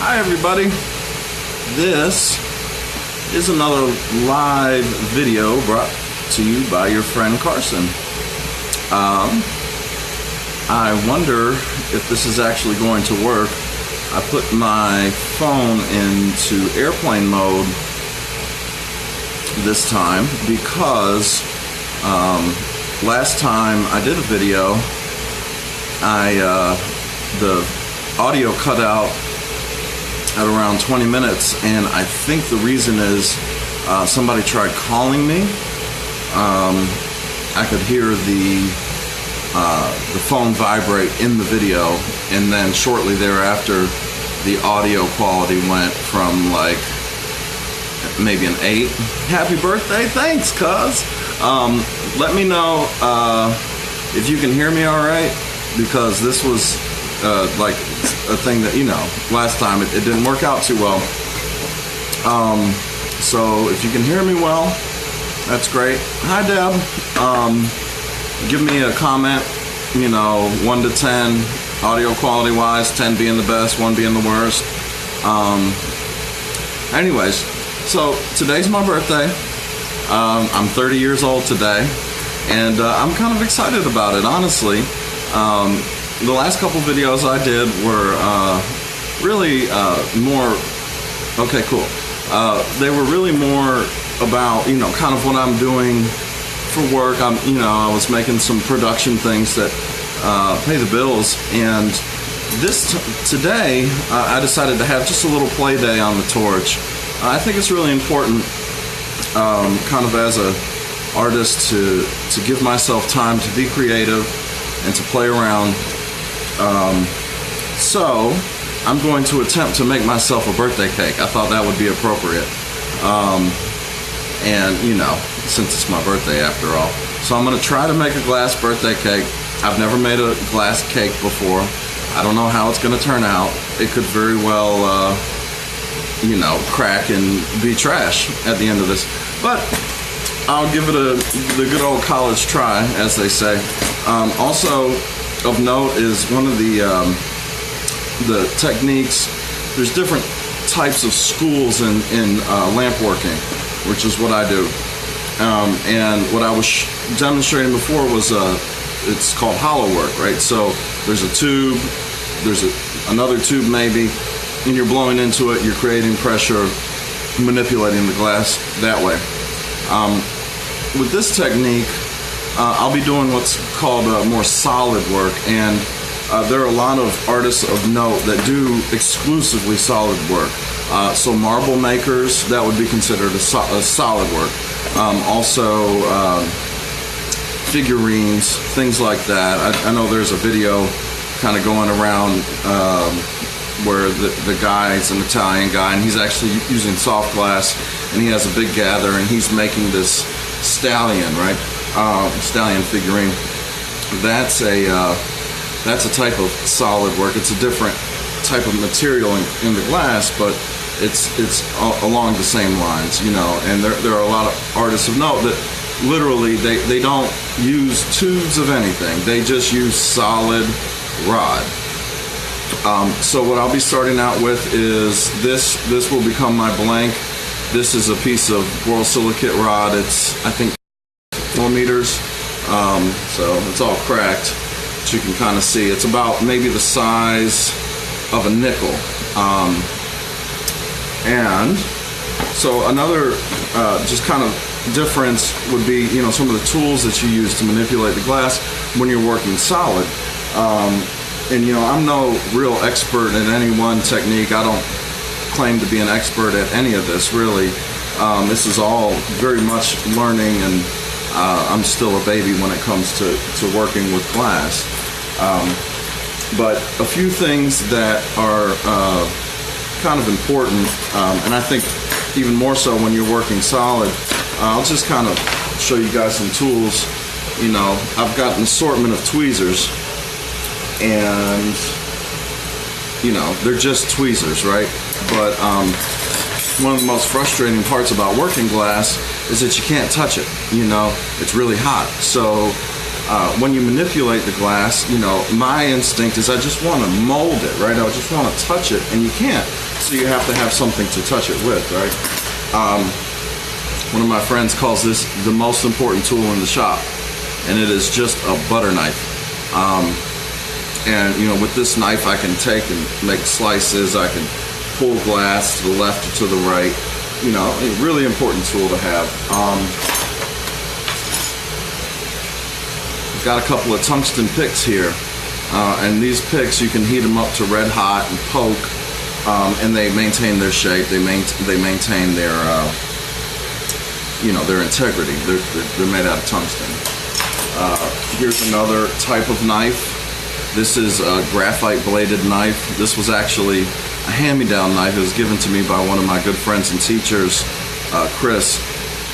Hi everybody, this is another live video brought to you by your friend Carson. I wonder if this is actually going to work. I put my phone into airplane mode this time because last time I did a video, the audio cut out at around 20 minutes, and I think the reason is somebody tried calling me. I could hear the phone vibrate in the video, and then shortly thereafter the audio quality went from like maybe an 8. Happy birthday, thanks cuz. Let me know if you can hear me all right, because this was like a thing that, you know, last time it didn't work out too well. So if you can hear me well, that's great. Hi Deb. Give me a comment, you know, 1 to 10 audio quality wise, 10 being the best, 1 being the worst. Anyways, so today's my birthday. I'm 30 years old today, and I'm kind of excited about it, honestly. The last couple videos I did were really more, okay, cool. They were really more about, you know, kind of what I'm doing for work. I was making some production things that pay the bills, and today I decided to have just a little play day on the torch. I think it's really important, kind of as a artist, to give myself time to be creative and to play around. So I'm going to attempt to make myself a birthday cake. I thought that would be appropriate. And, you know, since it's my birthday after all. So I'm going to try to make a glass birthday cake. I've never made a glass cake before. I don't know how it's going to turn out. It could very well, you know, crack and be trash at the end of this. But I'll give it the good old college try, as they say. Also of note is one of the techniques. There's different types of schools in lamp working, which is what I do. And what I was demonstrating before was it's called hollow work, right? So there's a tube, there's another tube maybe, and you're blowing into it, you're creating pressure, manipulating the glass that way. With this technique, I'll be doing what's called more solid work, and there are a lot of artists of note that do exclusively solid work. So marble makers, that would be considered a solid work. Also figurines, things like that. I know there's a video kind of going around where the guy's an Italian guy, and he's actually using soft glass, and he has a big gather, and he's making this stallion, right? Stallion figurine. That's a type of solid work. It's a different type of material in the glass, but it's along the same lines, you know. And there are a lot of artists of note that literally they don't use tubes of anything. They just use solid rod. So what I'll be starting out with is this will become my blank. This is a piece of borosilicate rod. It's, I think, 4 meters. So it's all cracked, but you can kind of see it's about maybe the size of a nickel. And so another just kind of difference would be, you know, some of the tools that you use to manipulate the glass when you're working solid. And, you know, I'm no real expert in any one technique. I don't claim to be an expert at any of this, really. This is all very much learning, and I'm still a baby when it comes to working with glass. But a few things that are kind of important, and I think even more so when you're working solid. I'll just kind of show you guys some tools. You know, I've got an assortment of tweezers, and, you know, they're just tweezers, right? But one of the most frustrating parts about working glass is that you can't touch it. You know, it's really hot. So when you manipulate the glass, you know, my instinct is I just want to mold it, right? I just want to touch it, and you can't. So you have to have something to touch it with, right? One of my friends calls this the most important tool in the shop, and it is just a butter knife. And you know, with this knife I can take and make slices, I can pull glass to the left or to the right. You know, a really important tool to have. I've got a couple of tungsten picks here, and these picks you can heat them up to red hot and poke, and they maintain their shape. They maintain their you know, their integrity. They're made out of tungsten. Here's another type of knife. This is a graphite bladed knife. This was actually a hand-me-down knife. It was given to me by one of my good friends and teachers, Chris,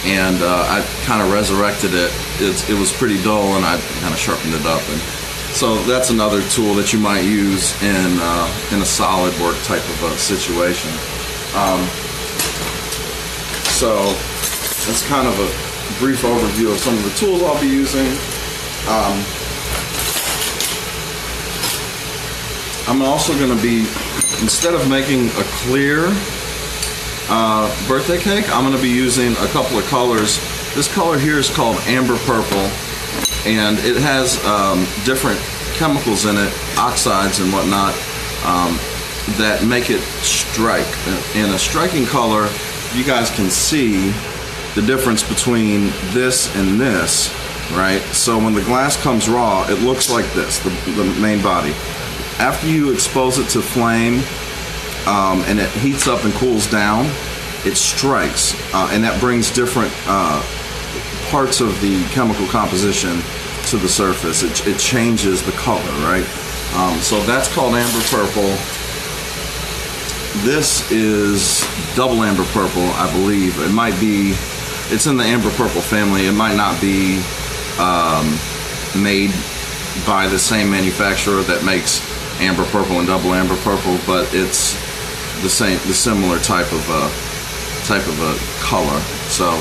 and I kind of resurrected it. It was pretty dull, and I kind of sharpened it up. And so that's another tool that you might use in a solid work type of a situation. So that's kind of a brief overview of some of the tools I'll be using. I'm also going to be, instead of making a clear birthday cake, I'm going to be using a couple of colors. This color here is called amber purple, and it has different chemicals in it, oxides and whatnot, that make it strike. In a striking color, you guys can see the difference between this and this, right? So when the glass comes raw, it looks like this, the main body. After you expose it to flame and it heats up and cools down, it strikes, and that brings different parts of the chemical composition to the surface. It changes the color, right? So that's called amber purple. This is double amber purple, I believe. It might be, it's in the amber purple family. It might not be made by the same manufacturer that makes amber purple and double amber purple, but it's the similar type of a color. So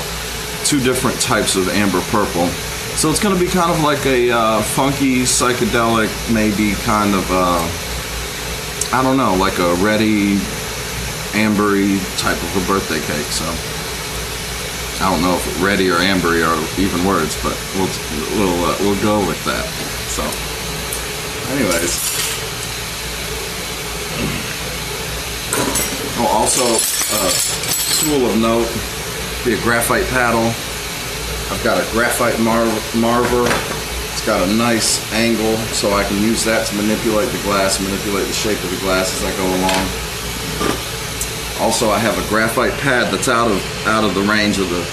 two different types of amber purple. So it's going to be kind of like a funky, psychedelic, maybe kind of I don't know, like a reddy, ambery type of a birthday cake. So I don't know if reddy or ambery are even words, but we'll go with that. So anyways, oh, also tool of note, be a graphite paddle. I've got a graphite marver. It's got a nice angle, so I can use that to manipulate the glass, manipulate the shape of the glass as I go along. Also, I have a graphite pad that's out of the range of the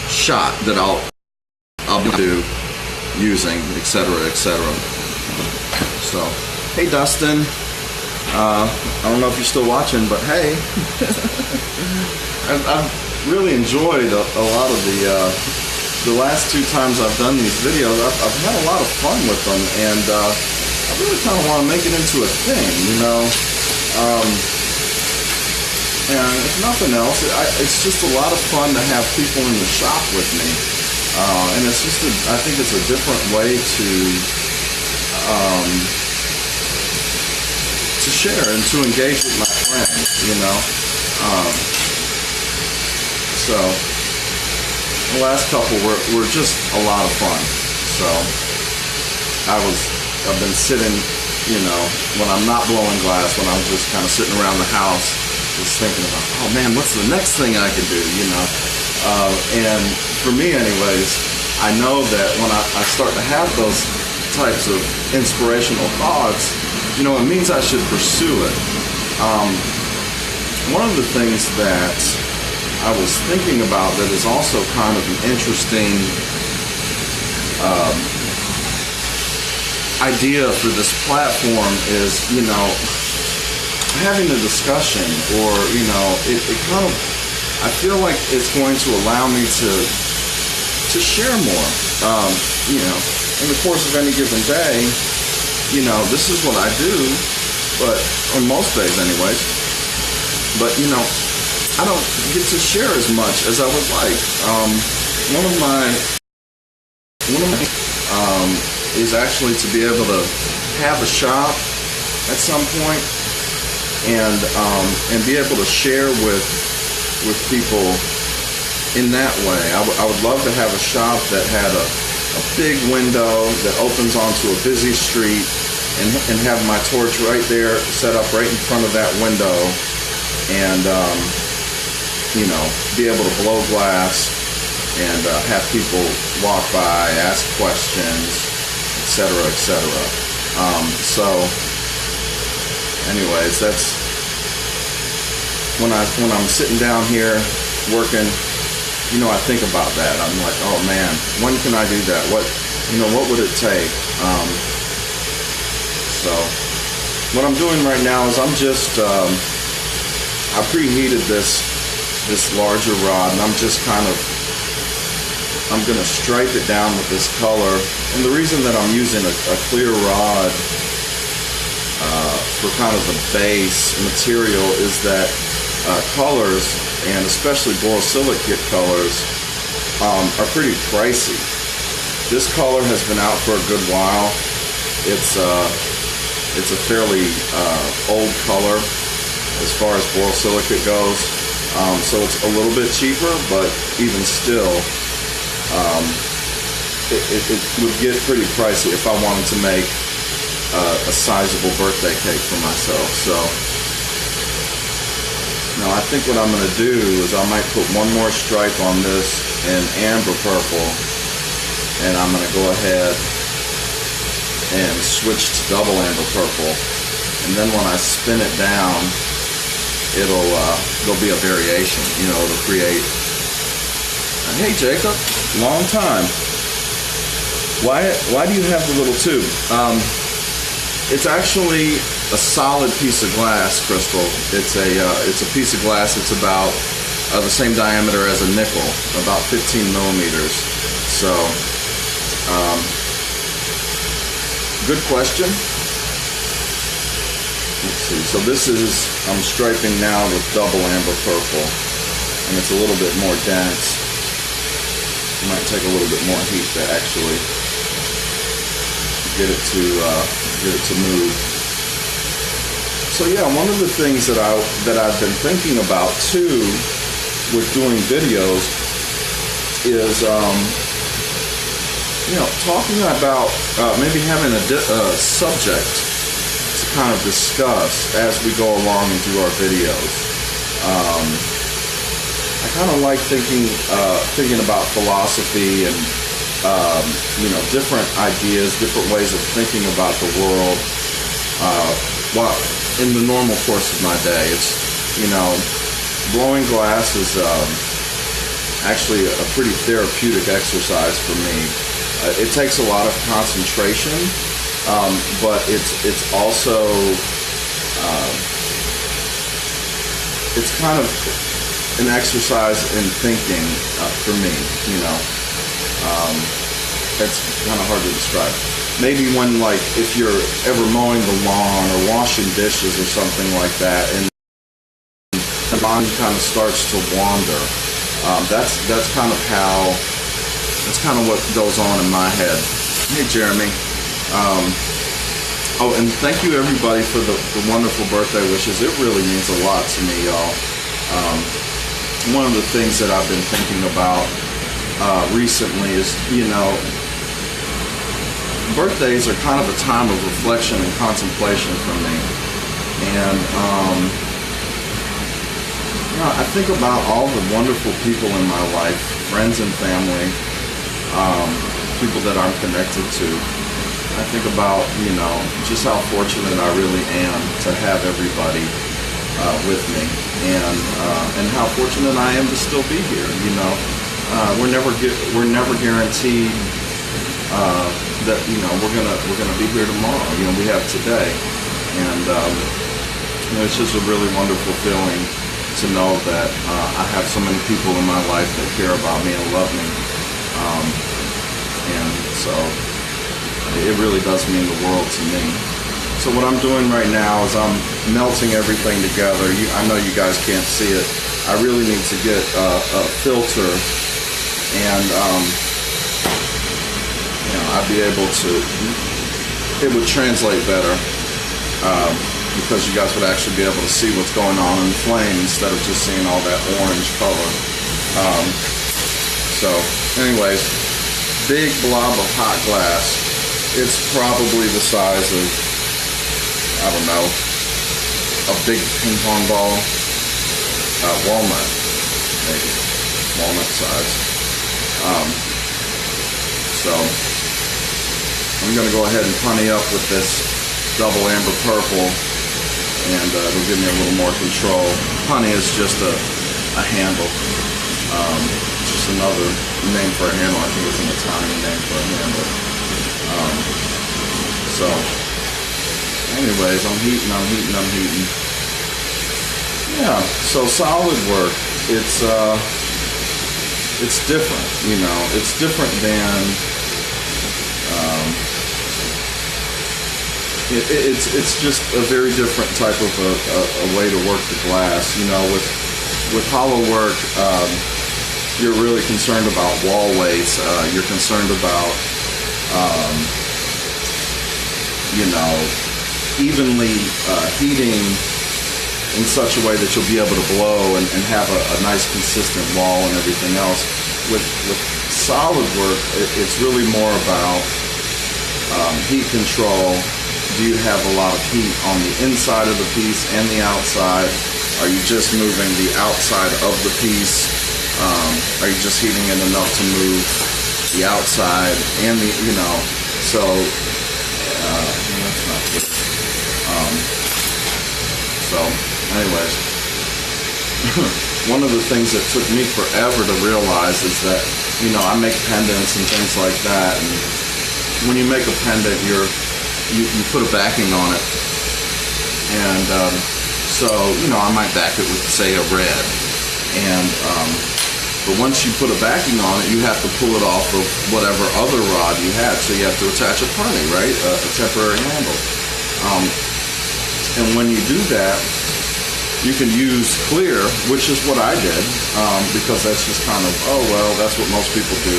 shot that I'll be using, etc., etc. So, hey Dustin. I don't know if you're still watching, but hey, I've really enjoyed a lot of the last two times I've done these videos. I've had a lot of fun with them, and I really kind of want to make it into a thing, you know. And if nothing else, it's just a lot of fun to have people in the shop with me, and it's just I think it's a different way to share and to engage with my friends, you know. So the last couple were just a lot of fun. So I've been sitting, you know, when I'm not blowing glass, when I'm just kind of sitting around the house, just thinking about, oh man, what's the next thing I can do, you know. And for me anyways, I know that when I start to have those types of inspirational thoughts, you know, it means I should pursue it. One of the things that I was thinking about that is also kind of an interesting idea for this platform is, you know, having a discussion, or, you know, it kind of, I feel like it's going to allow me to share more, you know, in the course of any given day. You know, this is what I do, but on most days anyways, but, you know, I don't get to share as much as I would like. One of my is actually to be able to have a shop at some point and be able to share with people in that way. I would love to have a shop that had a big window that opens onto a busy street, and have my torch right there, set up right in front of that window, and be able to blow glass and have people walk by, ask questions, etc., etc. So, anyways, that's when I'm sitting down here working. I think about that. I'm like, oh man, when can I do that? What would it take? So, what I'm doing right now is I'm just I preheated this larger rod, and I'm gonna stripe it down with this color. And the reason that I'm using a clear rod for kind of the base material is that colors, and especially borosilicate colors, are pretty pricey. This color has been out for a good while. It's a fairly old color as far as borosilicate goes, so it's a little bit cheaper, but even still, it would get pretty pricey if I wanted to make a sizable birthday cake for myself. So now I think what I'm going to do is I might put one more stripe on this in amber purple, and I'm going to go ahead and switch to double amber purple, and then when I spin it down, there'll be a variation. It'll create. Hey Jacob, long time. Why do you have the little tube? It's actually a solid piece of glass, Crystal. It's a piece of glass. It's about the same diameter as a nickel, about 15 millimeters. So, good question. Let's see. So I'm striping now with double amber purple, and it's a little bit more dense. It might take a little bit more heat to actually get it to move. So yeah, one of the things that I've been thinking about too with doing videos is talking about maybe having a subject to kind of discuss as we go along and do our videos. I kind of like thinking about philosophy and different ideas, different ways of thinking about the world. While in the normal course of my day, it's blowing glass is actually a pretty therapeutic exercise for me. It takes a lot of concentration, but it's also it's kind of an exercise in thinking for me. It's kind of hard to describe. Maybe when, like, if you're ever mowing the lawn or washing dishes or something like that, and the mind kind of starts to wander. That's kind of what goes on in my head. Hey, Jeremy. And thank you everybody for the wonderful birthday wishes. It really means a lot to me, y'all. One of the things that I've been thinking about recently is, birthdays are kind of a time of reflection and contemplation for me. And I think about all the wonderful people in my life, friends and family, people that I'm connected to. I think about, just how fortunate I really am to have everybody with me, and how fortunate I am to still be here. We're never guaranteed that we're gonna be here tomorrow. We have today, and it's just a really wonderful feeling to know that I have so many people in my life that care about me and love me, and so it really does mean the world to me. So what I'm doing right now is I'm melting everything together. I know you guys can't see it. I really need to get a filter, and I'd be able to, it would translate better because you guys would actually be able to see what's going on in the flame instead of just seeing all that orange color. So anyways, big blob of hot glass. It's probably the size of, I don't know, a big ping pong ball, walnut, maybe, walnut size. So I'm going to go ahead and punny up with this double amber purple, and it'll give me a little more control. Punny is just a handle, just another name for a handle. I think it's an Italian name for a handle. So anyways, I'm heating. Yeah, so solid work, it's different, you know. It's different than it's just a very different type of a way to work the glass. You know, with hollow work, you're really concerned about wall weights. You're concerned about you know, evenly heating in such a way that you'll be able to blow and have a nice consistent wall and everything else. With solid work, it's really more about heat control. Do you have a lot of heat on the inside of the piece and the outside? Are you just moving the outside of the piece? Are you just heating it enough to move the outside and the, you know, so that's not good. So anyways, one of the things that took me forever to realize is that, you know, I make pendants and things like that, and when you make a pendant, you put a backing on it, and so, you know, I might back it with, say, a red, and but once you put a backing on it, you have to pull it off of whatever other rod you had, so you have to attach a punny, right, a temporary handle, and when you do that, you can use clear, which is what I did, because that's just kind of, oh, well, that's what most people do.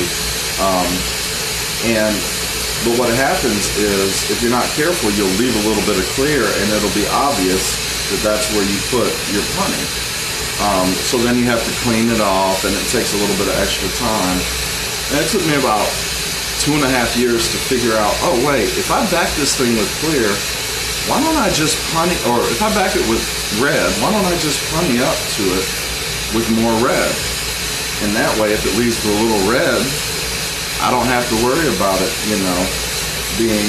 But what happens is, if you're not careful, you'll leave a little bit of clear, and it'll be obvious that that's where you put your punny. So then you have to clean it off, and it takes a little bit of extra time. And it took me about 2.5 years to figure out, oh, wait, if I back this thing with clear, why don't I just punny, or if I back it with red, why don't I just punny up to it with more red? And that way, if it leaves with a little red, I don't have to worry about it, you know, being,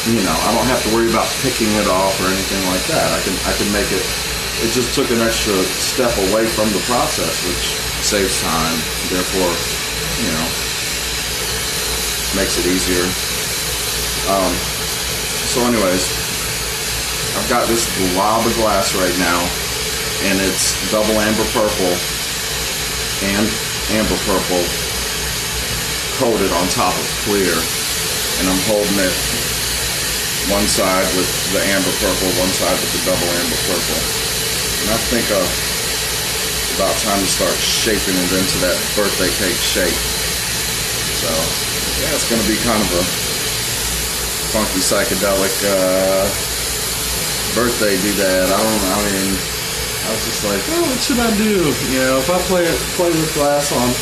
you know, I don't have to worry about picking it off or anything like that. I can make it, it just took an extra step away from the process, which saves time, therefore, you know, makes it easier. So anyways, I've got this blob of glass right now, and it's double amber purple and amber purple coated on top of clear, and I'm holding it one side with the amber purple, one side with the double amber purple, and I think it's about time to start shaping it into that birthday cake shape. So yeah, it's going to be kind of a funky psychedelic birthday doodad. I was just like, oh, what should I do? You know, if I play with glass on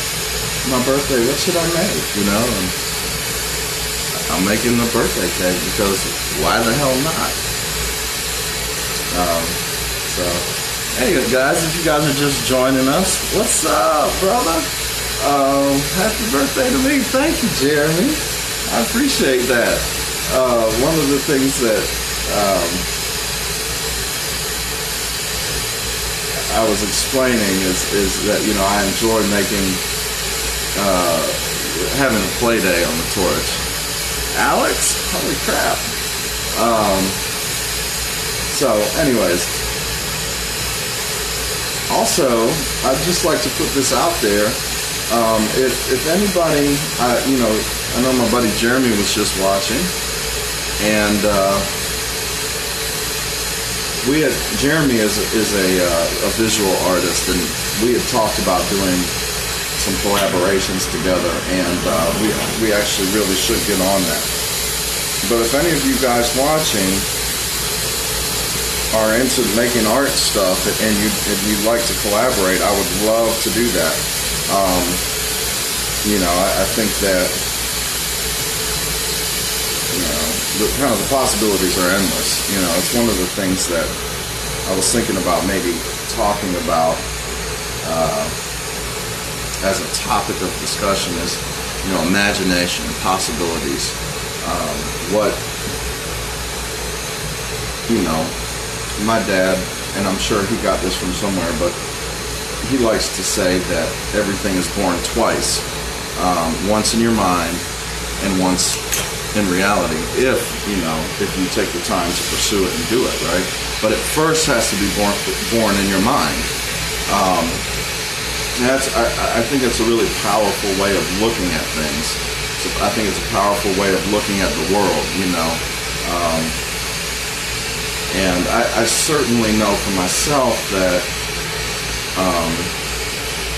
my birthday, what should I make? You know, and I'm making a birthday cake because why the hell not? So, hey guys, if you guys are just joining us, what's up, brother? Happy birthday to me. Thank you, Jeremy. I appreciate that. One of the things that I was explaining is that, you know, I enjoy making, having a play day on the torch. Alex? Holy crap. So, anyways. Also, I'd just like to put this out there. If anybody, you know, I know my buddy Jeremy was just watching, and Jeremy is a visual artist, and we had talked about doing some collaborations together, and we actually really should get on that. But if any of you guys watching are into making art stuff and you'd like to collaborate, I would love to do that. I think that the possibilities are endless. It's one of the things that I was thinking about maybe talking about as a topic of discussion is, imagination, possibilities. My dad, and I'm sure he got this from somewhere, but he likes to say that everything is born twice. Once in your mind and once in reality, if you take the time to pursue it and do it, right? But it first has to be born in your mind. I think it's a really powerful way of looking at things. I think it's a powerful way of looking at the world, and I certainly know for myself that,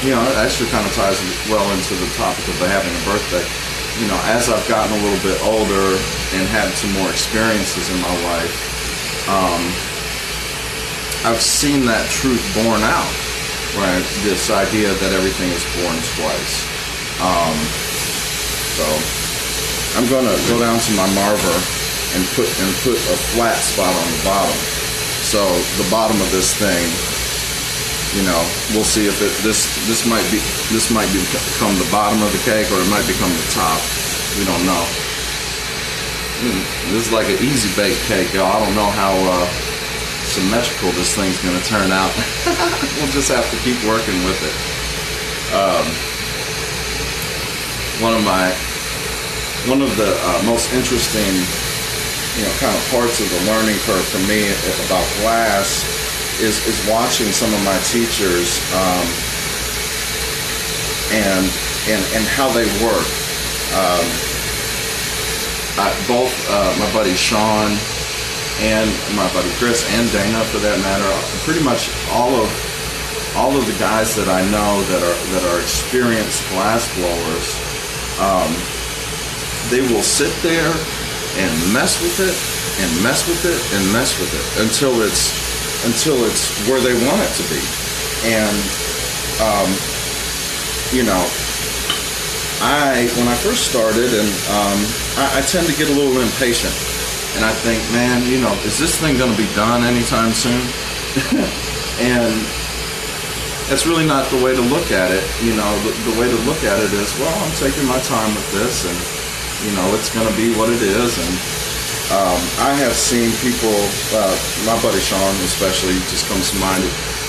it actually kind of ties well into the topic of having a birthday. As I've gotten a little bit older and had some more experiences in my life, I've seen that truth borne out, right? This idea that everything is born twice. So I'm going to go down to my marver and put a flat spot on the bottom. So the bottom of this thing, we'll see if this might become the bottom of the cake, or it might become the top. We don't know. This is like an easy bake cake, y'all. I don't know how symmetrical this thing's gonna turn out. We'll just have to keep working with it. One of the most interesting, kind of parts of the learning curve for me about glass is watching some of my teachers and how they work. Both my buddy Sean and my buddy Chris and Dana, for that matter, pretty much all of the guys that I know that are experienced glass blowers, they will sit there and mess with it and mess with it and mess with it until it's where they want it to be. And when I first started, and I tend to get a little impatient, and I think, man, is this thing going to be done anytime soon? And that's really not the way to look at it. The way to look at it is, well, I'm taking my time with this, and it's going to be what it is. And I have seen people, my buddy Sean especially just comes to mind.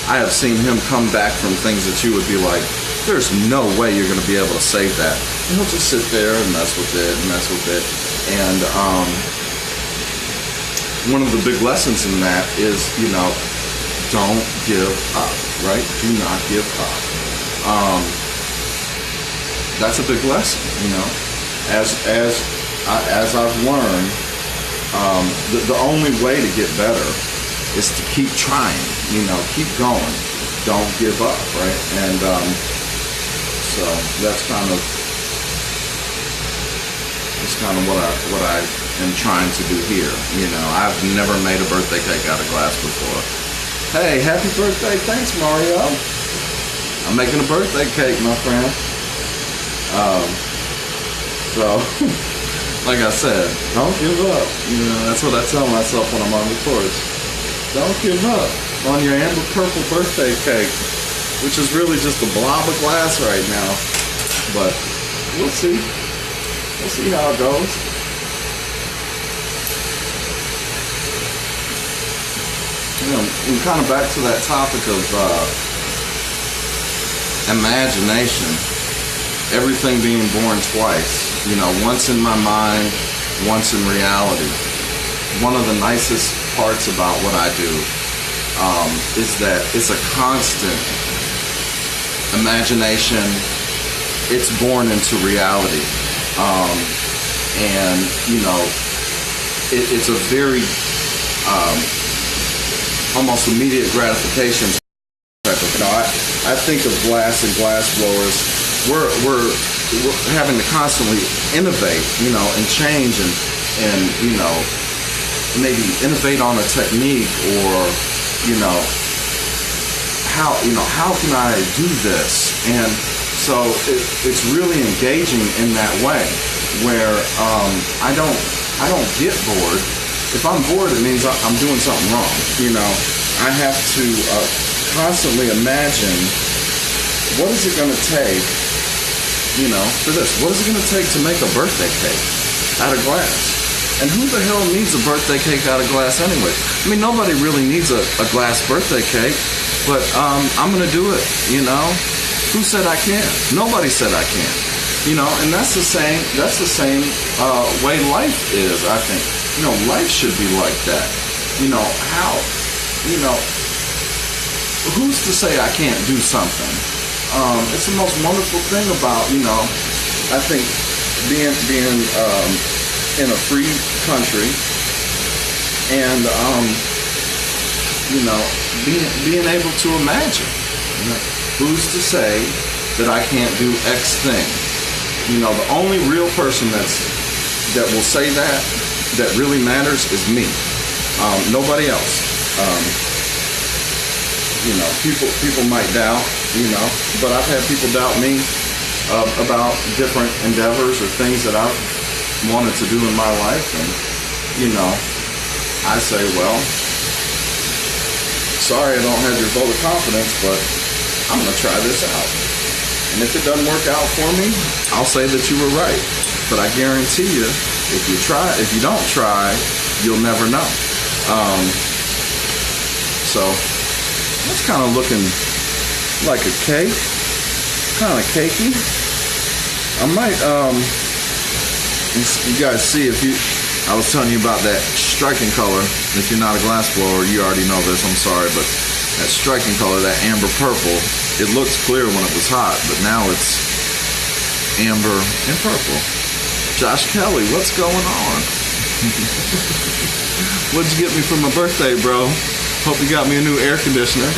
I have seen him come back from things that you would be like, there's no way you're going to be able to save that. And he'll just sit there and mess with it and mess with it. And one of the big lessons in that is, don't give up, right? Do not give up. That's a big lesson, As I've learned, the only way to get better is to keep trying, keep going. Don't give up, right? And so that's kind of what I am trying to do here. I've never made a birthday cake out of glass before. Hey, happy birthday! Thanks, Mario. I'm making a birthday cake, my friend. So, like I said, don't give up. That's what I tell myself when I'm on the course. Don't give up on your amber purple birthday cake, which is really just a blob of glass right now. But we'll see. We'll see how it goes. And kind of back to that topic of imagination. Everything being born twice. Once in my mind, once in reality. One of the nicest parts about what I do is that it's a constant imagination. It's born into reality. And, it's a very almost immediate gratification type of, I think of glass and glass blowers. We're having to constantly innovate, and change and maybe innovate on a technique, or how can I do this? And so it's really engaging in that way, where I don't get bored. If I'm bored, it means I'm doing something wrong. I have to constantly imagine, what is it going to take, for this? What is it going to take to make a birthday cake out of glass? And who the hell needs a birthday cake out of glass anyway? I mean, nobody really needs a glass birthday cake, but I'm going to do it, Who said I can't? Nobody said I can't. And that's the same way life is, I think. Life should be like that. Who's to say I can't do something? It's the most wonderful thing about, I think being in a free country, and being able to imagine. Who's to say that I can't do X thing? The only real person that will say that really matters is me. Nobody else. People might doubt, but I've had people doubt me about different endeavors or things that I've wanted to do in my life, and I say, well, sorry I don't have your vote of confidence, but I'm going to try this out. And if it doesn't work out for me, I'll say that you were right. But I guarantee you, if you don't try, you'll never know. So that's kind of looking like a cake, kind of cakey. I might, you guys see, I was telling you about that striking color. If you're not a glass blower, you already know this, I'm sorry, but that striking color, that amber purple, it looks clear when it was hot, but now it's amber and purple. Josh Kelly, what's going on? What'd you get me for my birthday, bro? Hope you got me a new air conditioner.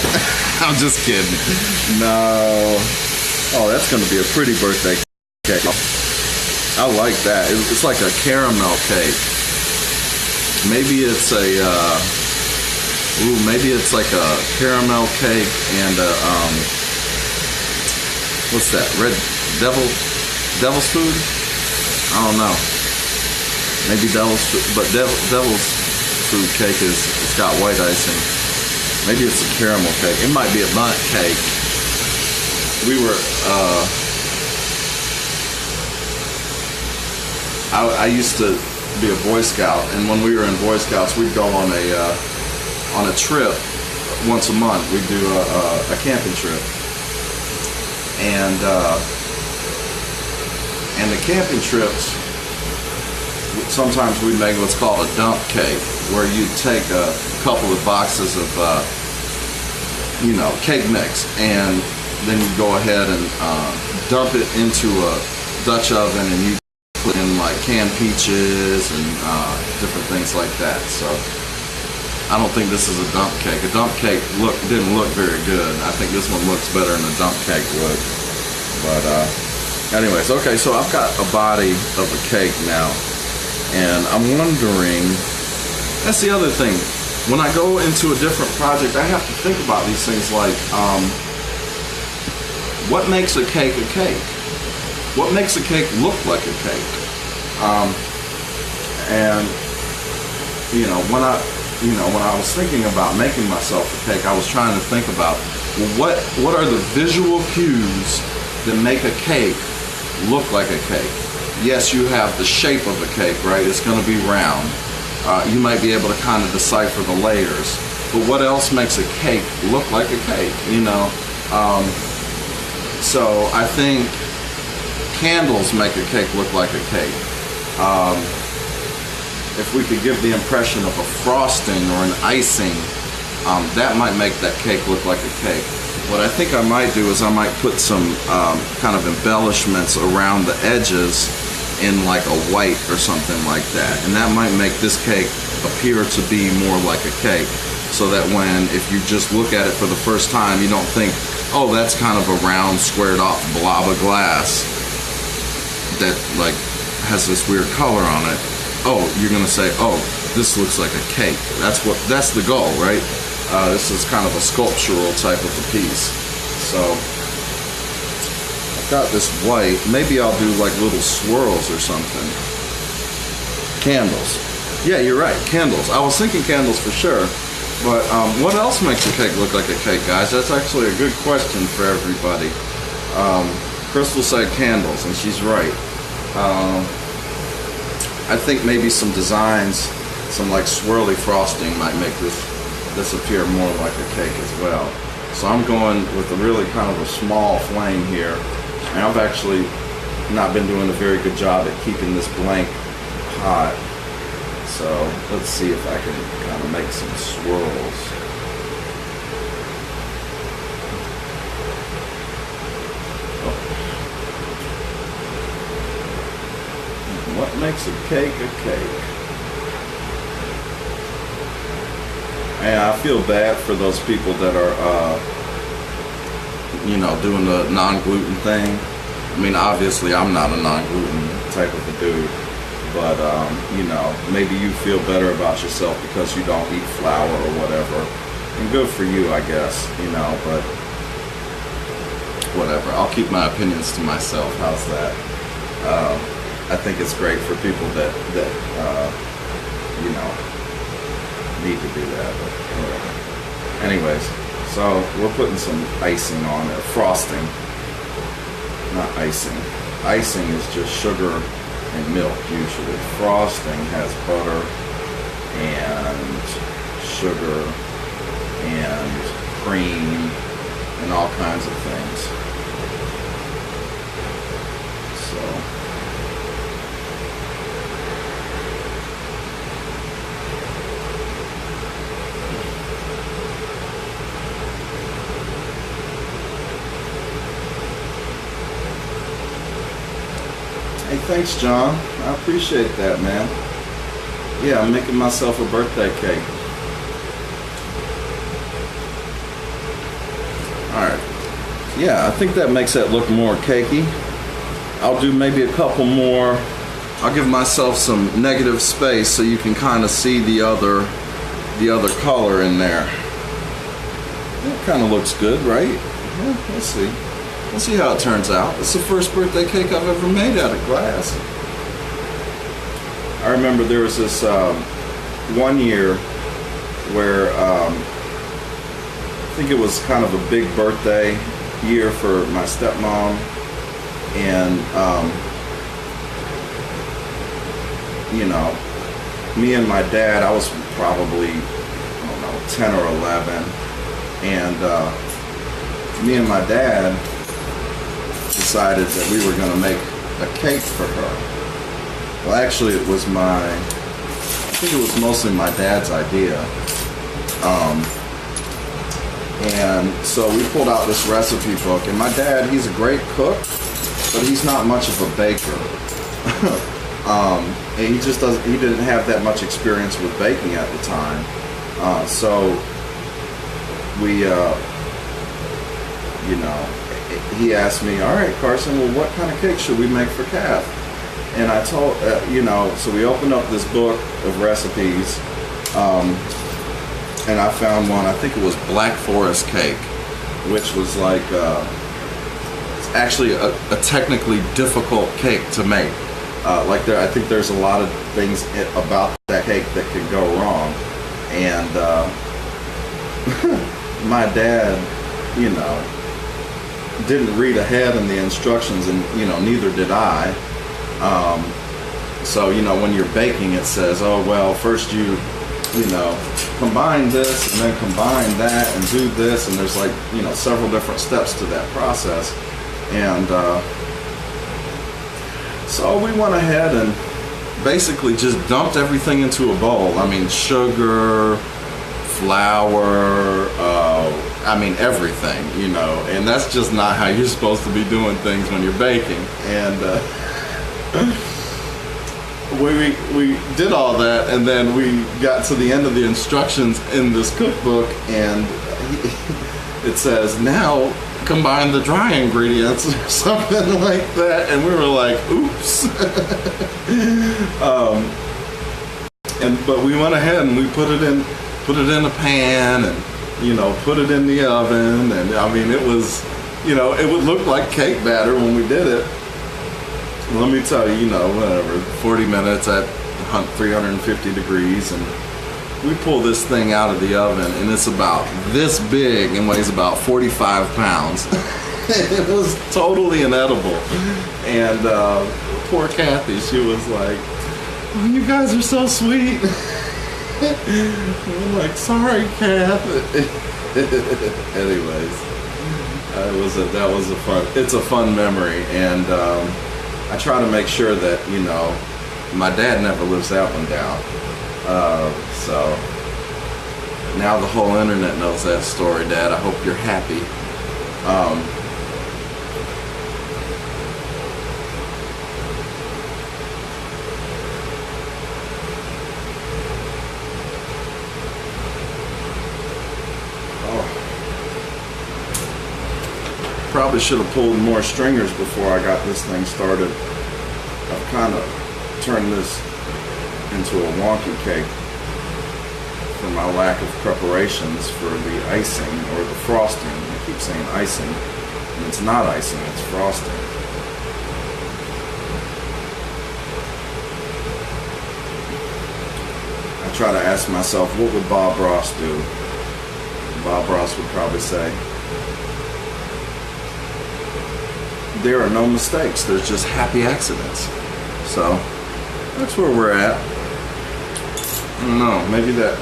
I'm just kidding. No. Oh, that's going to be a pretty birthday cake. I like that. It's like a caramel cake. Maybe it's like a caramel cake and what's that? Red Devil's food? I don't know. Maybe Devil's food, but Devil's food cake it's got white icing. Maybe it's a caramel cake. It might be a bundt cake. We were I used to be a Boy Scout, and when we were in Boy Scouts, we'd go on a trip once a month. We'd do a camping trip, and the camping trips, sometimes we'd make what's called a dump cake, where you'd take a couple of boxes of cake mix, and then you'd go ahead and dump it into a Dutch oven, and you put in like canned peaches and different things like that. So I don't think this is a dump cake. A dump cake didn't look very good. I think this one looks better than a dump cake would. But anyways, okay, so I've got a body of a cake now, and I'm wondering, that's the other thing. When I go into a different project, I have to think about these things like, what makes a cake a cake? What makes a cake look like a cake? And when I was thinking about making myself a cake, I was trying to think about, well, what are the visual cues that make a cake look like a cake? Yes, you have the shape of a cake, right? It's going to be round. You might be able to kind of decipher the layers, but what else makes a cake look like a cake? So I think candles make a cake look like a cake. If we could give the impression of a frosting or an icing, that might make that cake look like a cake. What I think I might do is I might put some kind of embellishments around the edges in like a white or something like that, and that might make this cake appear to be more like a cake, so that if you just look at it for the first time, you don't think, oh, that's kind of a round, squared off blob of glass that like has this weird color on it. Oh, you're gonna say, oh, this looks like a cake. That's the goal, right? This is kind of a sculptural type of a piece. So I've got this white. Maybe I'll do like little swirls or something. Candles. Yeah, you're right, candles. I was thinking candles for sure. But what else makes a cake look like a cake, guys? That's actually a good question for everybody. Crystal said candles, and she's right. I think maybe some designs, some like swirly frosting might make this appear more like a cake as well. So I'm going with a really kind of a small flame here. And I've actually not been doing a very good job at keeping this blank hot. So let's see if I can kind of make some swirls. Oh. What makes a cake a cake? And I feel bad for those people that are, you know, doing the non-gluten thing. I mean, obviously I'm not a non-gluten type of a dude. But, you know, maybe you feel better about yourself because you don't eat flour or whatever. And good for you, I guess, you know, but whatever. I'll keep my opinions to myself. How's that? I think it's great for people that you know, need to do that. But whatever. Anyways, so we're putting some icing on it. Frosting. Not icing. Icing is just sugar and milk usually. Frosting has butter and sugar and cream and all kinds of things. So hey, thanks, John. I appreciate that, man. Yeah, I'm making myself a birthday cake. Alright. Yeah, I think that makes that look more cakey. I'll do maybe a couple more. I'll give myself some negative space so you can kind of see the other color in there. That kind of looks good, right? Yeah, let's see. We'll see how it turns out. It's the first birthday cake I've ever made out of glass. I remember there was this one year where I think it was kind of a big birthday year for my stepmom, and you know, me and my dad, I was probably, I don't know, 10 or 11, and me and my dad decided that we were going to make a cake for her. Well, actually, I think it was mostly my dad's idea. And so we pulled out this recipe book, and my dad, he's a great cook, but he's not much of a baker. And he didn't have that much experience with baking at the time. So we, you know, he asked me, all right, Carson, well, what kind of cake should we make for Kath? And I told, you know, so we opened up this book of recipes, and I found one, I think it was Black Forest cake, which was like, it's actually a technically difficult cake to make. I think there's a lot of things about that cake that could go wrong. And my dad, you know, didn't read ahead in the instructions, and you know, neither did I. So you know, when you're baking, it says, oh well, first you know, combine this and then combine that and do this, and there's like, you know, several different steps to that process. And so we went ahead and basically just dumped everything into a bowl. I mean, sugar, flour, I mean everything, you know, and that's just not how you're supposed to be doing things when you're baking. And we did all that, and then we got to the end of the instructions in this cookbook, and it says, now combine the dry ingredients or something like that, and we were like, oops. But we went ahead and we put it in a pan and, you know, put it in the oven. And I mean, it was, you know, it would look like cake batter when we did it. Let me tell you, you know, whatever, 40 minutes at 350 degrees, and we pull this thing out of the oven, and it's about this big and weighs about 45 pounds. It was totally inedible. And poor Kathy, she was like, "Oh, you guys are so sweet." I'm like, "Sorry, Kath." Anyways, it's a fun memory, and I try to make sure that, you know, my dad never lives that one down. So now the whole internet knows that story, Dad. I hope you're happy. Probably should have pulled more stringers before I got this thing started. I've kind of turned this into a wonky cake for my lack of preparations for the icing or the frosting. I keep saying icing, and it's not icing, it's frosting. I try to ask myself, what would Bob Ross do? Bob Ross would probably say, there are no mistakes, there's just happy accidents. So that's where we're at. I don't know, maybe that.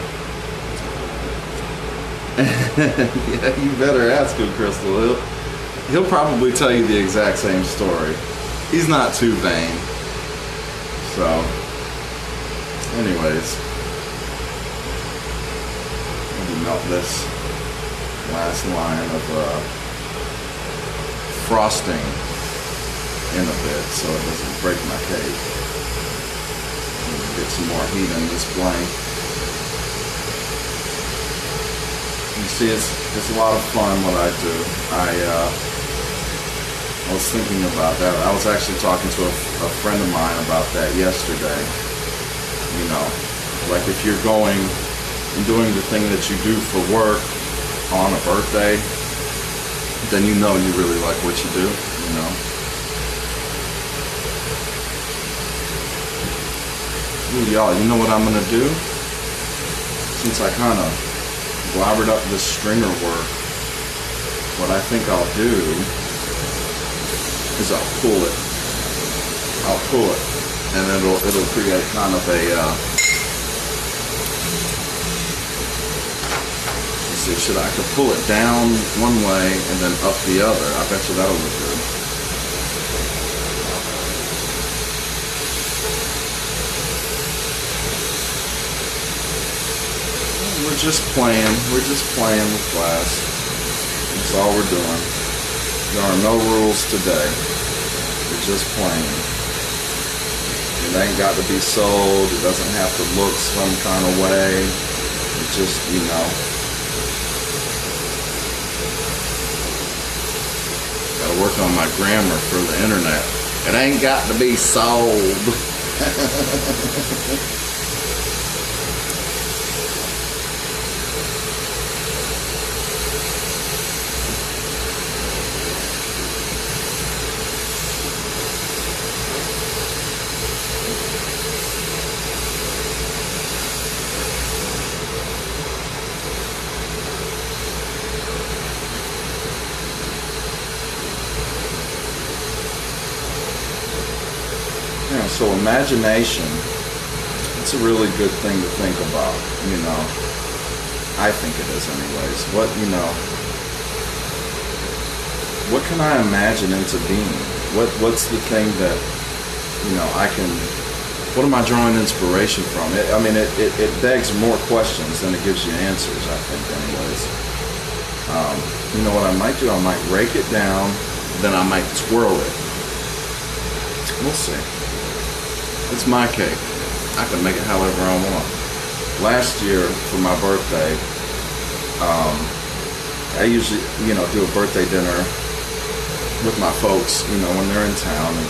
Yeah, you better ask him, Crystal. He'll probably tell you the exact same story. He's not too vain. So, anyways, maybe melt this last line of frosting in a bit so it doesn't break my cake. Get some more heat in this blank. You see, it's a lot of fun what I do. I was thinking about that. I was actually talking to a friend of mine about that yesterday. You know, like if you're going and doing the thing that you do for work on a birthday, then you know you really like what you do, you know. Ooh, y'all, you know what I'm gonna do? Since I kind of blabbered up this stringer work, what I think I'll do is I'll pull it, and it'll create kind of a, let's see, I could pull it down one way and then up the other. I bet you that'll look good. We're just playing with glass. That's all we're doing. There are no rules today. We're just playing. It ain't got to be sold. It doesn't have to look some kind of way. It just, you know. Gotta work on my grammar for the internet. It ain't got to be sold. Yeah, so imagination, it's a really good thing to think about, you know. I think it is anyways. What can I imagine into being? What's the thing that, you know, what am I drawing inspiration from? It begs more questions than it gives you answers, I think, anyways. You know what I might do? I might rake it down, then I might twirl it. We'll see. It's my cake. I can make it however I want. Last year, for my birthday, I usually, you know, do a birthday dinner with my folks, you know, when they're in town. And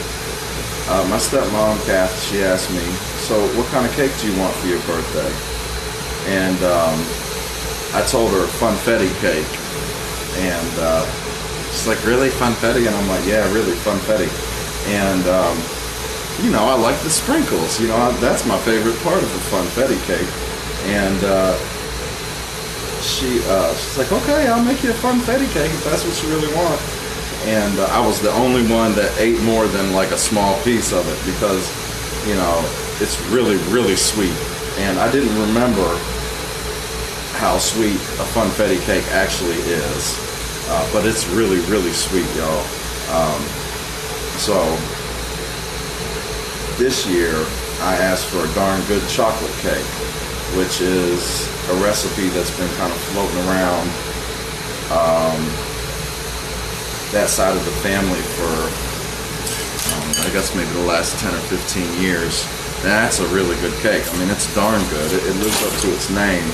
My stepmom, Kath, she asked me, so what kind of cake do you want for your birthday? And I told her funfetti cake. And she's like, really, funfetti? And I'm like, yeah, really, funfetti. And, you know, I like the sprinkles. You know, that's my favorite part of the funfetti cake. And she's like, okay, I'll make you a funfetti cake if that's what you really want. And I was the only one that ate more than like a small piece of it because, you know, it's really, really sweet. And I didn't remember how sweet a funfetti cake actually is. But it's really, really sweet, y'all. So this year I asked for a darn good chocolate cake, which is a recipe that's been kind of floating around that side of the family for, I guess maybe the last 10 or 15 years. And that's a really good cake. I mean, it's darn good. It lives up to its name.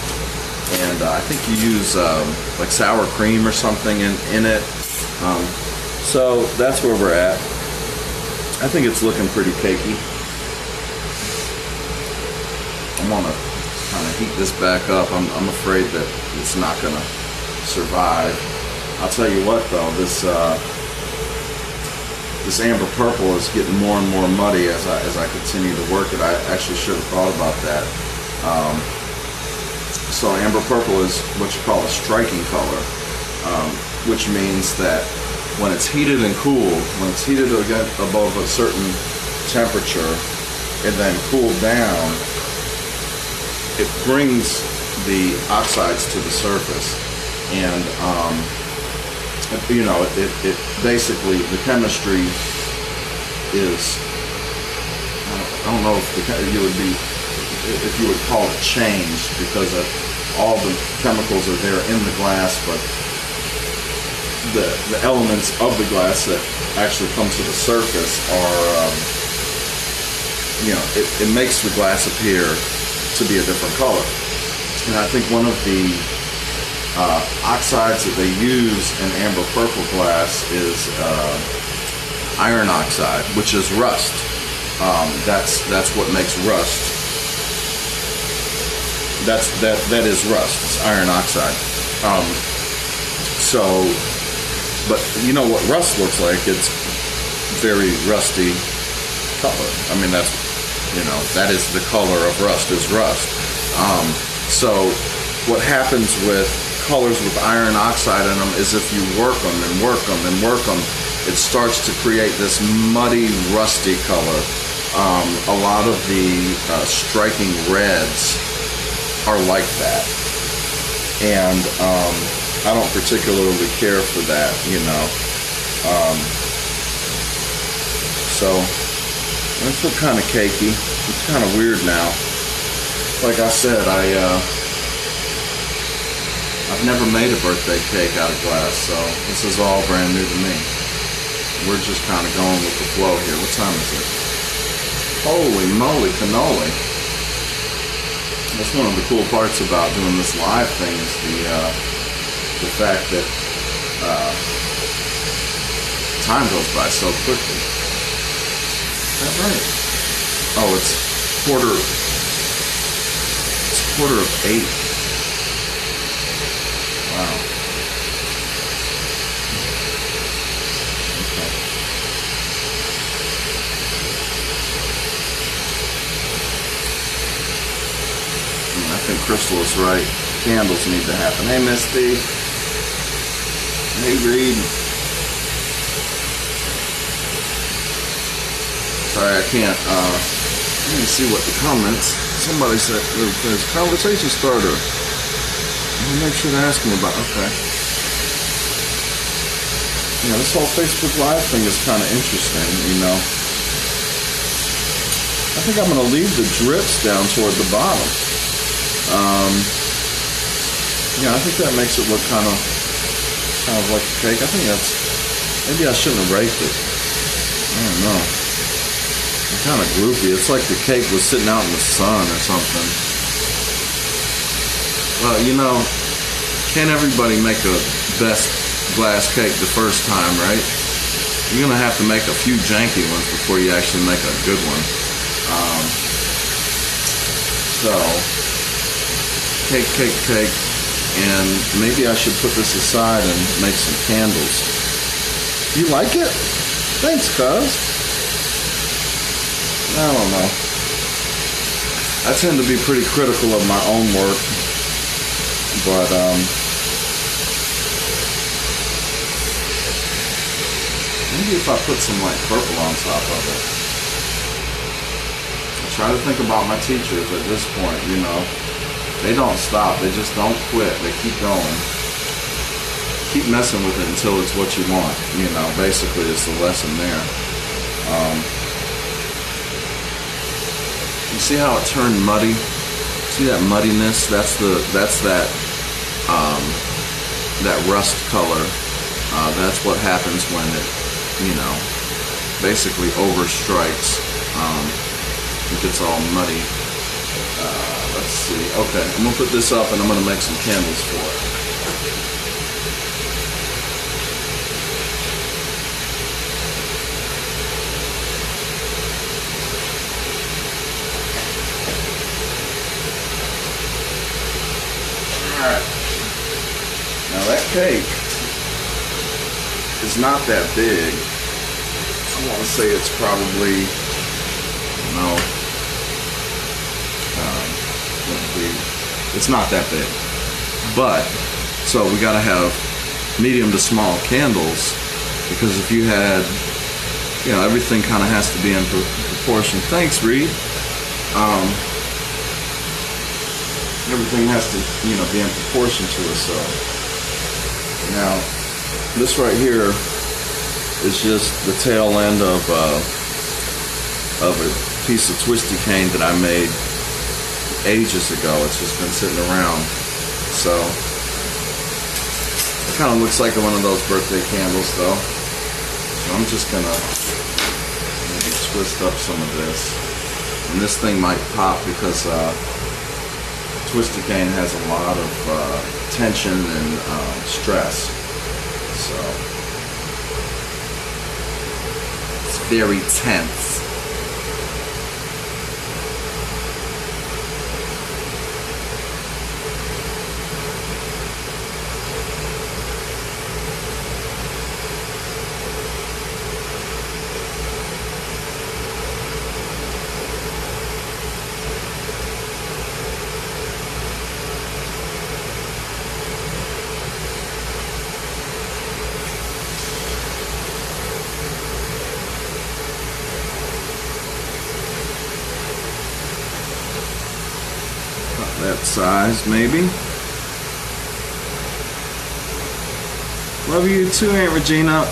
And I think you use like sour cream or something in it. So that's where we're at. I think it's looking pretty cakey. I'm gonna kind of heat this back up. I'm afraid that it's not gonna survive. I'll tell you what though, this amber purple is getting more and more muddy as I continue to work it. I actually should have thought about that. So amber purple is what you call a striking color, which means that when it's heated and cooled, when it's heated above a certain temperature and then cooled down, it brings the oxides to the surface. And you know, it basically, the chemistry is, I don't know if you would call it changed, because all the chemicals are there in the glass, but the elements of the glass that actually come to the surface are, you know, it makes the glass appear to be a different color. And I think one of the oxides that they use in amber purple glass is iron oxide, which is rust. That's what makes rust. That is rust. It's iron oxide. But you know what rust looks like? It's very rusty color. I mean, that's, you know, that is the color of rust, is rust. So what happens with colors with iron oxide in them is if you work them and work them and work them, it starts to create this muddy, rusty color. A lot of the striking reds are like that. And I don't particularly care for that, you know. So I feel kind of cakey. It's kind of weird now. Like I said, I've never made a birthday cake out of glass, so this is all brand new to me. We're just kind of going with the flow here. What time is it? Holy moly cannoli. That's one of the cool parts about doing this live thing is the fact that time goes by so quickly. Is that right? Oh, it's quarter of 8. Wow. Okay. I think Crystal is right. Candles need to happen. Hey, Misty. Hey, Reed. Sorry, I can't. Let me see what the comments. Somebody said there's a conversation starter. I'll make sure to ask me about. Okay. Yeah, this whole Facebook Live thing is kind of interesting, you know. I think I'm going to leave the drips down toward the bottom. Yeah, I think that makes it look kind of like a cake. I think that's, maybe I shouldn't have raked it. I don't know. It's kind of gloopy. It's like the cake was sitting out in the sun or something. Well, you know, can't everybody make a best glass cake the first time, right? you're gonna have to make a few janky ones before you actually make a good one. So, cake, and maybe I should put this aside and make some candles. You like it? Thanks, cuz. I don't know. I tend to be pretty critical of my own work, but maybe if I put some like purple on top of it. I try to think about my teachers at this point, you know. They don't stop, they just don't quit, they keep going. Keep messing with it until it's what you want, you know, basically is the lesson there. You see how it turned muddy? See that muddiness? That's that rust color. That's what happens when it, you know, basically overstrikes. It gets all muddy. Let's see. Okay, I'm gonna put this up and I'm gonna make some candles for it. Alright. Now that cake is not that big. I want to say it's probably, no, it's not that big. But, so we gotta have medium to small candles, because if you had, you know, everything kind of has to be in proportion. Thanks, Reed. Everything has to, you know, be in proportion to itself. Now, this right here is just the tail end of a piece of twisty cane that I made ages ago. It's just been sitting around. So, it kind of looks like one of those birthday candles, though. So I'm just gonna maybe twist up some of this. And this thing might pop because twisty cane has a lot of tension and stress. So it's very tense. That size, maybe. Love you too, Aunt Regina.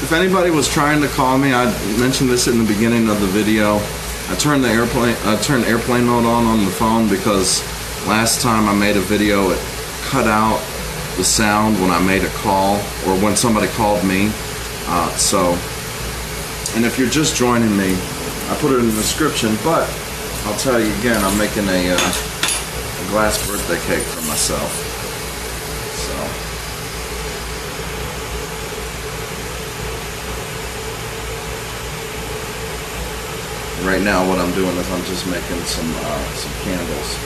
If anybody was trying to call me, I mentioned this in the beginning of the video. I turned airplane mode on the phone because last time I made a video, it cut out the sound when I made a call or when somebody called me. And if you're just joining me, I put it in the description, but I'll tell you again, I'm making a glass birthday cake for myself. So, right now what I'm doing is I'm just making some candles.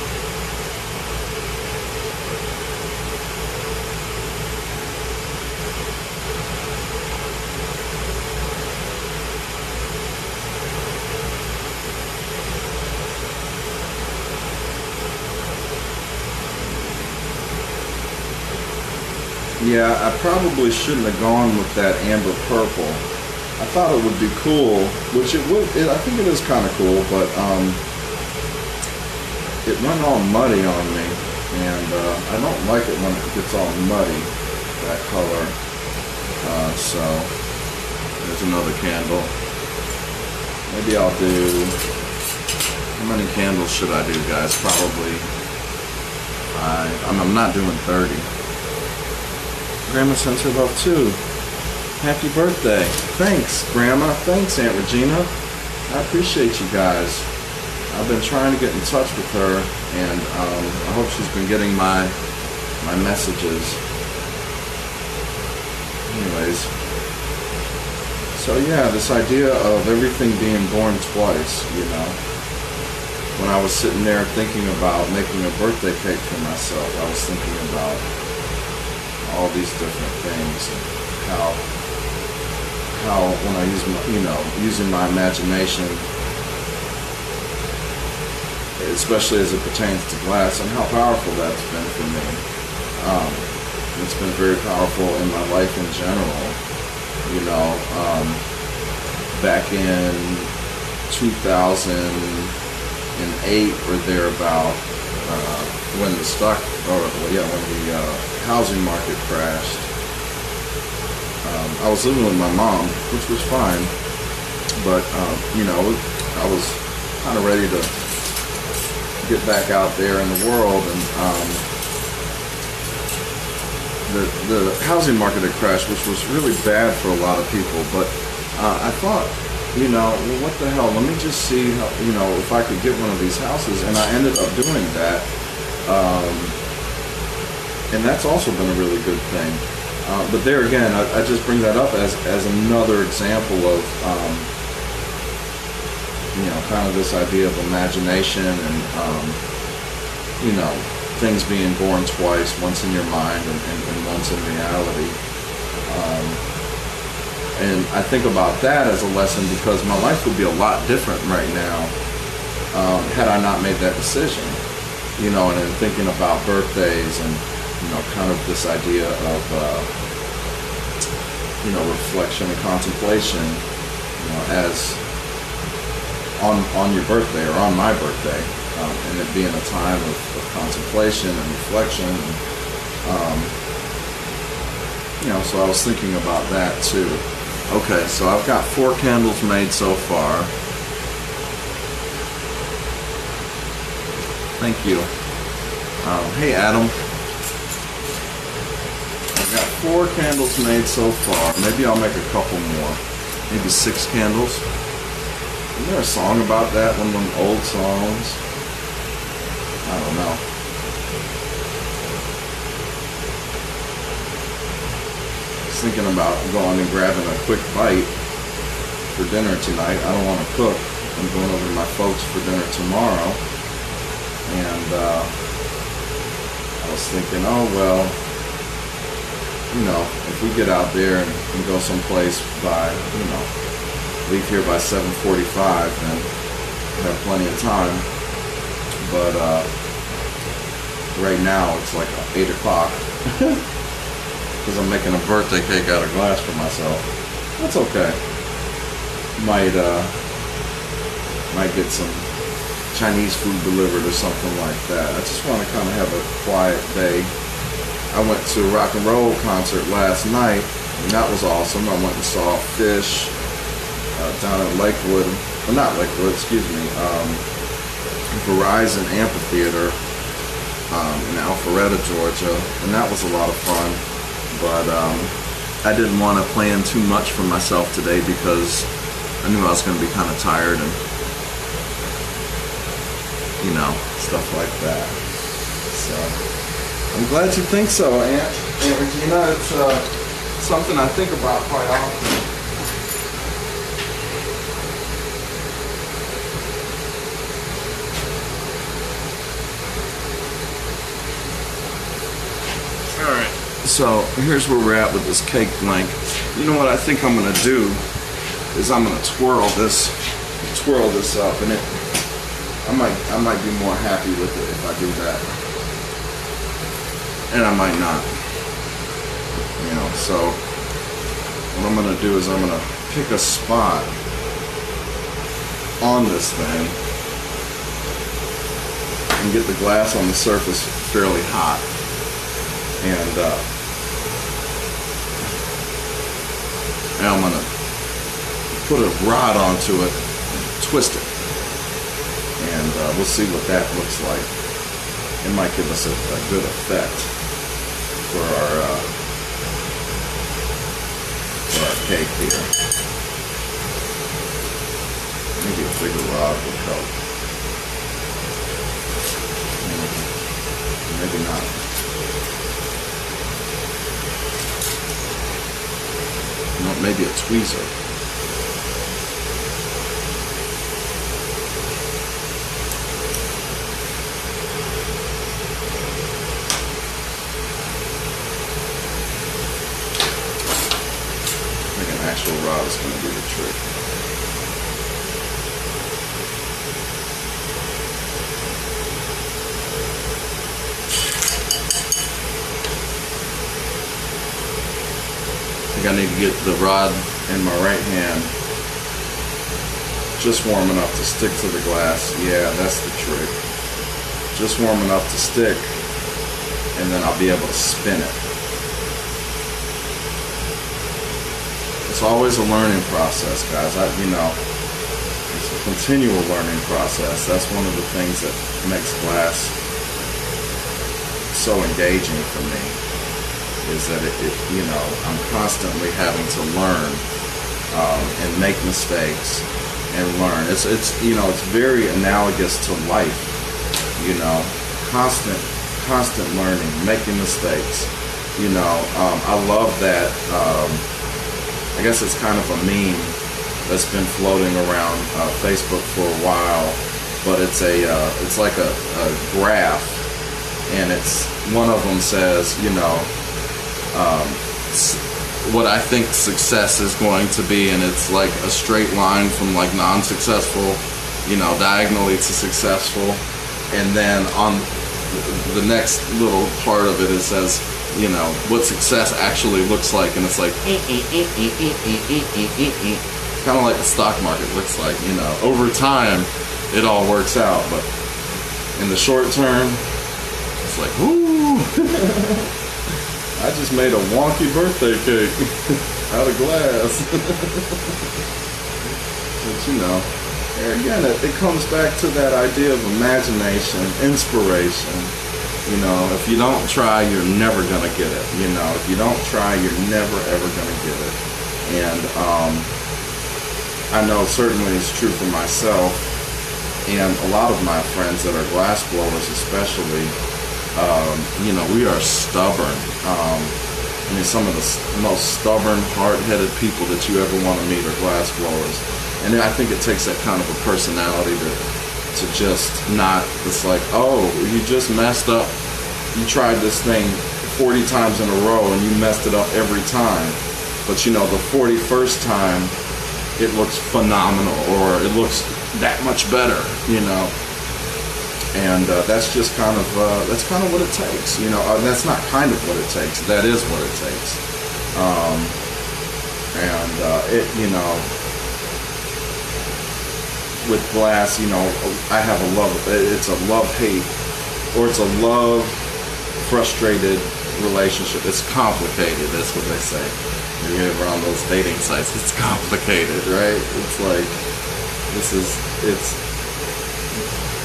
Yeah, I probably shouldn't have gone with that amber purple. I thought it would be cool, which it would. I think it is kind of cool, but it went all muddy on me, and I don't like it when it gets all muddy, that color. So there's another candle. Maybe I'll do. How many candles should I do, guys? Probably 5. I'm not doing 30. Grandma sends her love too. Happy birthday. Thanks, Grandma. Thanks, Aunt Regina. I appreciate you guys. I've been trying to get in touch with her, and I hope she's been getting my messages. Anyways, So yeah, this idea of everything being born twice, you know. When I was sitting there thinking about making a birthday cake for myself, I was thinking about all these different things and how when I use my, using my imagination, especially as it pertains to glass, and how powerful that's been for me. It's been very powerful in my life in general. You know, back in 2008 or thereabout, when the housing market crashed, I was living with my mom, which was fine, but I was kind of ready to get back out there in the world, and the housing market had crashed, which was really bad for a lot of people. But I thought, well, what the hell? Let me just see how, if I could get one of these houses, and I ended up doing that, and that's also been a really good thing. But there again, I just bring that up as another example of kind of this idea of imagination and things being born twice, once in your mind and once in reality. And I think about that as a lesson because my life would be a lot different right now had I not made that decision. And in thinking about birthdays and kind of this idea of reflection and contemplation, as on your birthday or on my birthday, and it being a time of contemplation and reflection. And, so I was thinking about that too. Okay, so I've got 4 candles made so far. Thank you. Hey, Adam. I've got 4 candles made so far. Maybe I'll make a couple more. Maybe 6 candles. Isn't there a song about that? One of them old songs? I don't know. I was thinking about going and grabbing a quick bite for dinner tonight. I don't want to cook. I'm going over to my folks for dinner tomorrow. And I was thinking, oh, well, if we get out there and go someplace by, leave here by 7:45, then we have plenty of time. But right now it's like 8 o'clock because I'm making a birthday cake out of glass for myself. That's okay. Might get some Chinese food delivered or something like that. I just want to kind of have a quiet day. I went to a rock and roll concert last night, and that was awesome. I went and saw Fish down at Lakewood, well, not Lakewood, excuse me, Verizon Amphitheater in Alpharetta, Georgia, and that was a lot of fun. But I didn't want to plan too much for myself today because I knew I was going to be kind of tired and stuff like that. So I'm glad you think so, Aunt Regina. It's something I think about quite often. So here's where we're at with this cake blank. You know what I think I'm gonna do is I'm gonna twirl this up, and I might be more happy with it if I do that, and I might not. So what I'm gonna do is I'm gonna pick a spot on this thing and get the glass on the surface fairly hot, and I'm going to put a rod onto it, twist it, and we'll see what that looks like. It might give us a good effect for our cake here. Maybe a bigger rod would help. Maybe not. Maybe a tweezer. rod is going to be the trick. I think I need to get the rod in my right hand just warm enough to stick to the glass. Yeah, that's the trick. Just warm enough to stick, and then I'll be able to spin it. It's always a learning process, guys. It's a continual learning process. That's one of the things that makes glass so engaging for me, is that I'm constantly having to learn and make mistakes and learn. It's very analogous to life. Constant learning, making mistakes. I love that. I guess it's kind of a meme that's been floating around Facebook for a while, but it's like a graph, and it's one of them says, what I think success is going to be, and it's like a straight line from like non-successful, diagonally to successful, and then on the next little part of it says, what success actually looks like, and it's like kind of like the stock market looks like. Over time it all works out, but in the short term it's like, whoo. I just made a wonky birthday cake out of glass. But again, it comes back to that idea of imagination, inspiration. If you don't try, you're never gonna get it. If you don't try, you're never ever gonna get it. And I know certainly it's true for myself and a lot of my friends that are glass blowers, especially. We are stubborn. Some of the most stubborn, hard-headed people that you ever want to meet are glass blowers. And I think it takes that kind of a personality to just not, it's like, oh, you just messed up. You tried this thing 40 times in a row and you messed it up every time. But the 41st time, it looks phenomenal, or it looks that much better, And that's just kind of what it takes, that's not kind of what it takes. That is what it takes. With glass, I have it's a love-hate, or it's a love-frustrated relationship. It's complicated, that's what they say. You're around those dating sites, it's complicated, right? It's like,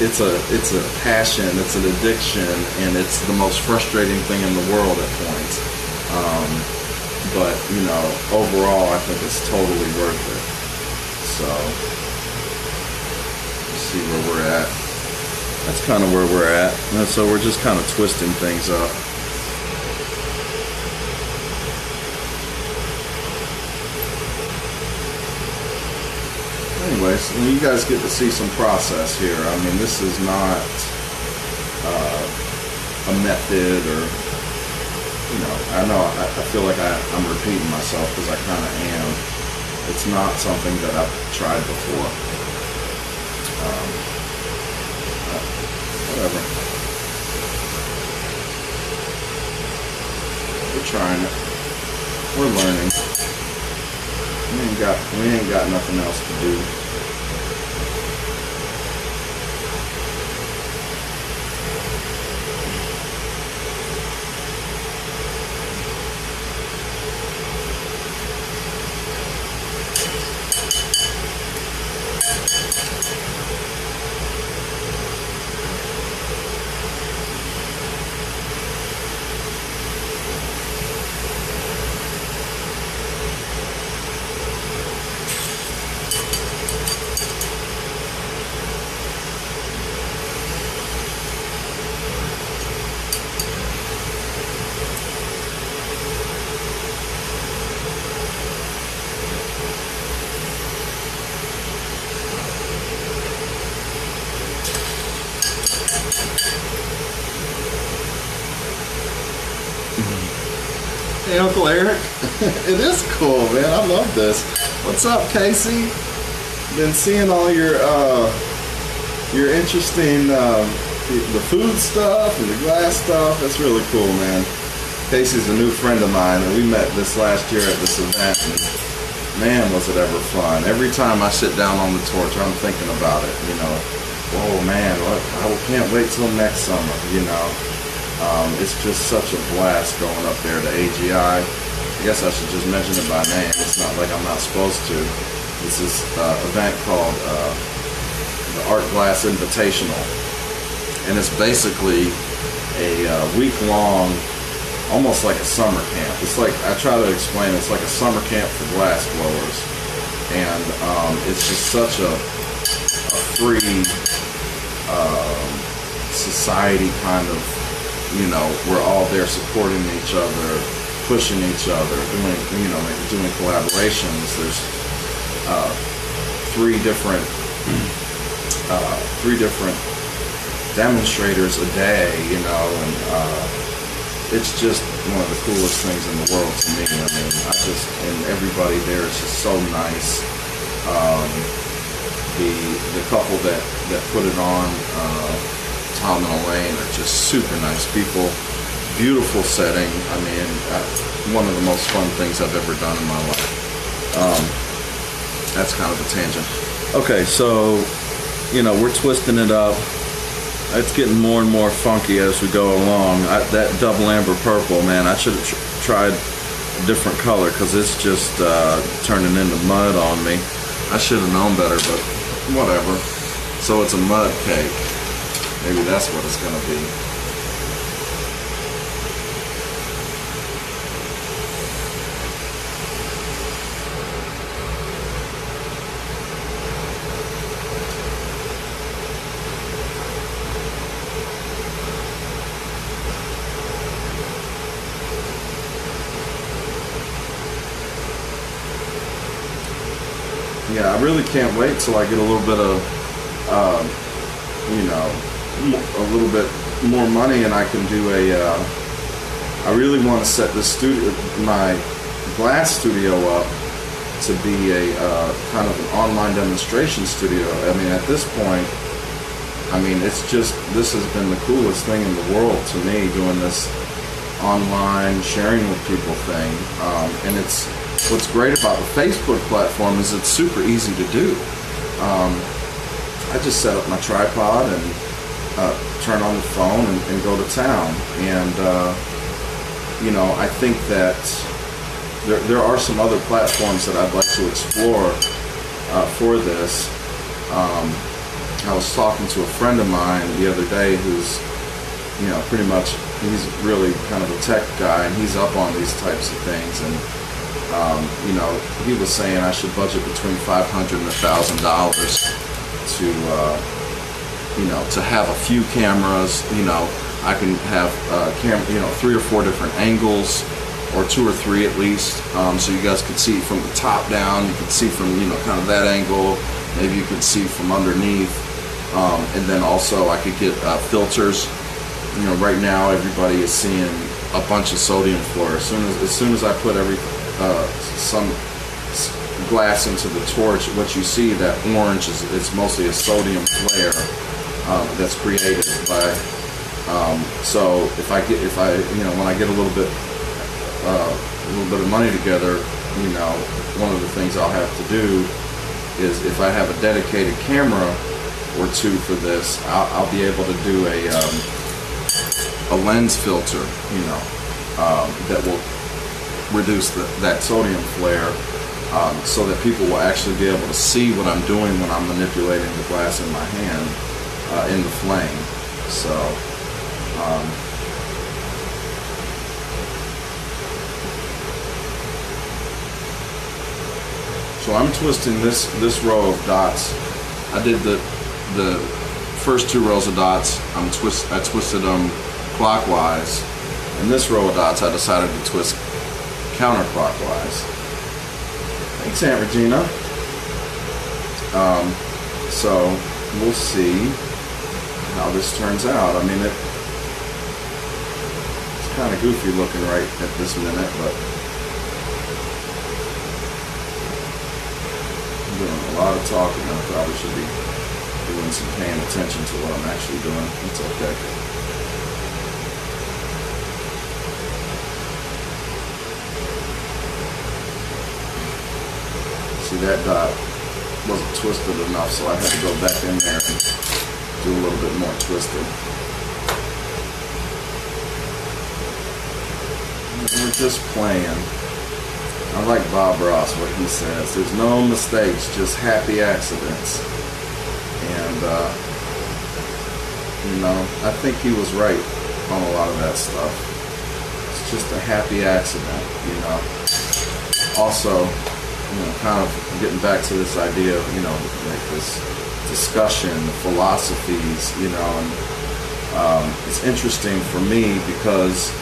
it's a passion, it's an addiction, and it's the most frustrating thing in the world at points. But overall, I think it's totally worth it. So, let's see where we're at. That's kind of where we're at. And so we're just kind of twisting things up. Anyways, you guys get to see some process here. This is not a method, or I feel like I'm repeating myself, because I kind of am. It's not something that I've tried before. Whatever. We're trying it. We're learning. We ain't got nothing else to do. Hey, Uncle Eric. It is cool, man. I love this. What's up, Casey? Been seeing all your interesting the food stuff and the glass stuff. That's really cool, man. Casey's a new friend of mine, and we met this last year at this event. And man, was it ever fun. Every time I sit down on the torch, I'm thinking about it, you know. Oh man, I can't wait till next summer, you know. It's just such a blast going up there to AGI. I guess I should just mention it by name. It's not like I'm not supposed to. This is an event called the Art Glass Invitational. And it's basically a week-long, almost like a summer camp. It's like, I try to explain, it's like a summer camp for glass blowers. And it's just such a free society kind of, you know, we're all there supporting each other, pushing each other, doing collaborations. There's three different demonstrators a day, you know, and it's just one of the coolest things in the world to me. I mean, and everybody there is just so nice. The couple that put it on, Tom and Elaine, are just super nice people. Beautiful setting. I mean, one of the most fun things I've ever done in my life. That's kind of a tangent. Okay, so, you know, we're twisting it up. It's getting more and more funky as we go along. That double amber purple, man, I should have tried a different color because it's just turning into mud on me. I should have known better, but whatever. So it's a mud cake. Maybe that's what it's going to be. Yeah, I really can't wait till I get a little bit of, you know, a little bit more money, and I can do I really want to set this my glass studio up to be a kind of an online demonstration studio. I mean, at this point, I mean, this has been the coolest thing in the world to me, doing this online sharing with people thing, and it's. What's great about the Facebook platform is it's super easy to do. I just set up my tripod and turn on the phone and go to town. And, you know, I think that there are some other platforms that I'd like to explore for this. I was talking to a friend of mine the other day who's, you know, pretty much, he's really kind of a tech guy, and he's up on these types of things. And you know, he was saying I should budget between $500 and $1,000 to, you know, to have a few cameras. You know, I can have you know, 3 or 4 different angles, or 2 or 3 at least, so you guys could see from the top down. You could see from, you know, kind of that angle. Maybe you could see from underneath, and then also I could get filters. You know, right now everybody is seeing a bunch of sodium flare. As soon as I put some glass into the torch, what you see, that orange is mostly a sodium flare that's created by. So if I you know, when I get a little bit of money together, you know, one of the things I'll have to do is, if I have a dedicated camera or 2 for this, I'll be able to do a lens filter, you know, that will reduce that sodium flare, so that people will actually be able to see what I'm doing when I'm manipulating the glass in my hand in the flame. So I'm twisting this row of dots. I did the first 2 rows of dots. I twisted them clockwise, and this row of dots I decided to twist counterclockwise. Thanks, Aunt Regina. So we'll see how this turns out. I mean, it's kind of goofy looking right at this minute, but I'm doing a lot of talking. I probably should be doing some paying attention to what I'm actually doing. It's okay. See, that dot wasn't twisted enough, so I had to go back in there and do a little bit more twisting. We're just playing. I like Bob Ross, what he says. There's no mistakes, just happy accidents. And, you know, I think he was right on a lot of that stuff. It's just a happy accident, you know. Also, you know, kind of getting back to this idea of, you know, like this discussion, the philosophies, you know, and it's interesting for me because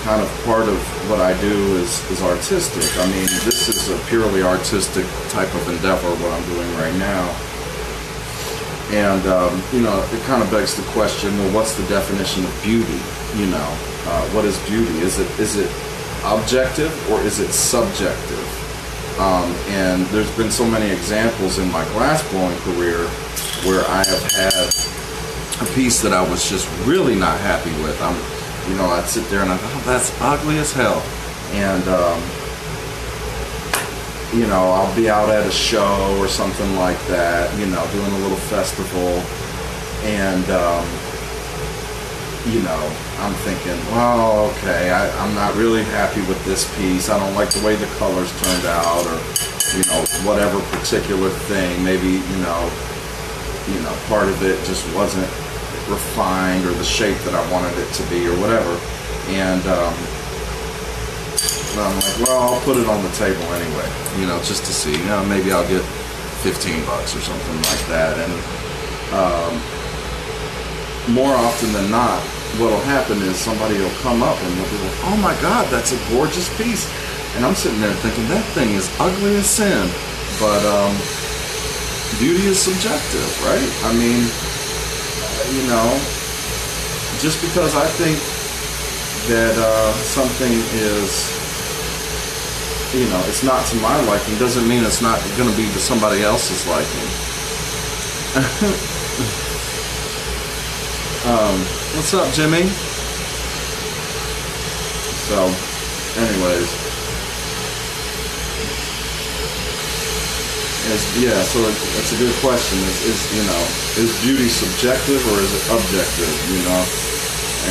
kind of part of what I do is artistic. I mean, this is a purely artistic type of endeavor, what I'm doing right now. And, you know, it kind of begs the question, well, what's the definition of beauty? You know, what is beauty? Is it objective or is it subjective? And there's been so many examples in my glassblowing career where I have had a piece that I was just really not happy with. You know, I'd sit there and I'd go, oh, that's ugly as hell. And, you know, I'll be out at a show or something like that, you know, doing a little festival. And, you know, I'm thinking, well, okay, I'm not really happy with this piece. I don't like the way the colors turned out, or, you know, whatever particular thing. Maybe, you know, part of it just wasn't refined or the shape that I wanted it to be or whatever. And I'm like, well, I'll put it on the table anyway, you know, just to see. You know, maybe I'll get $15 or something like that. And more often than not, what'll happen is somebody will come up and they'll be like, oh my God, that's a gorgeous piece. And I'm sitting there thinking, that thing is ugly as sin. But beauty is subjective, right? I mean, you know, just because I think that something is, you know, it's not to my liking doesn't mean it's not going to be to somebody else's liking. What's up, Jimmy? So, anyways, yeah. So that's a good question. Is you know, is beauty subjective or is it objective? You know,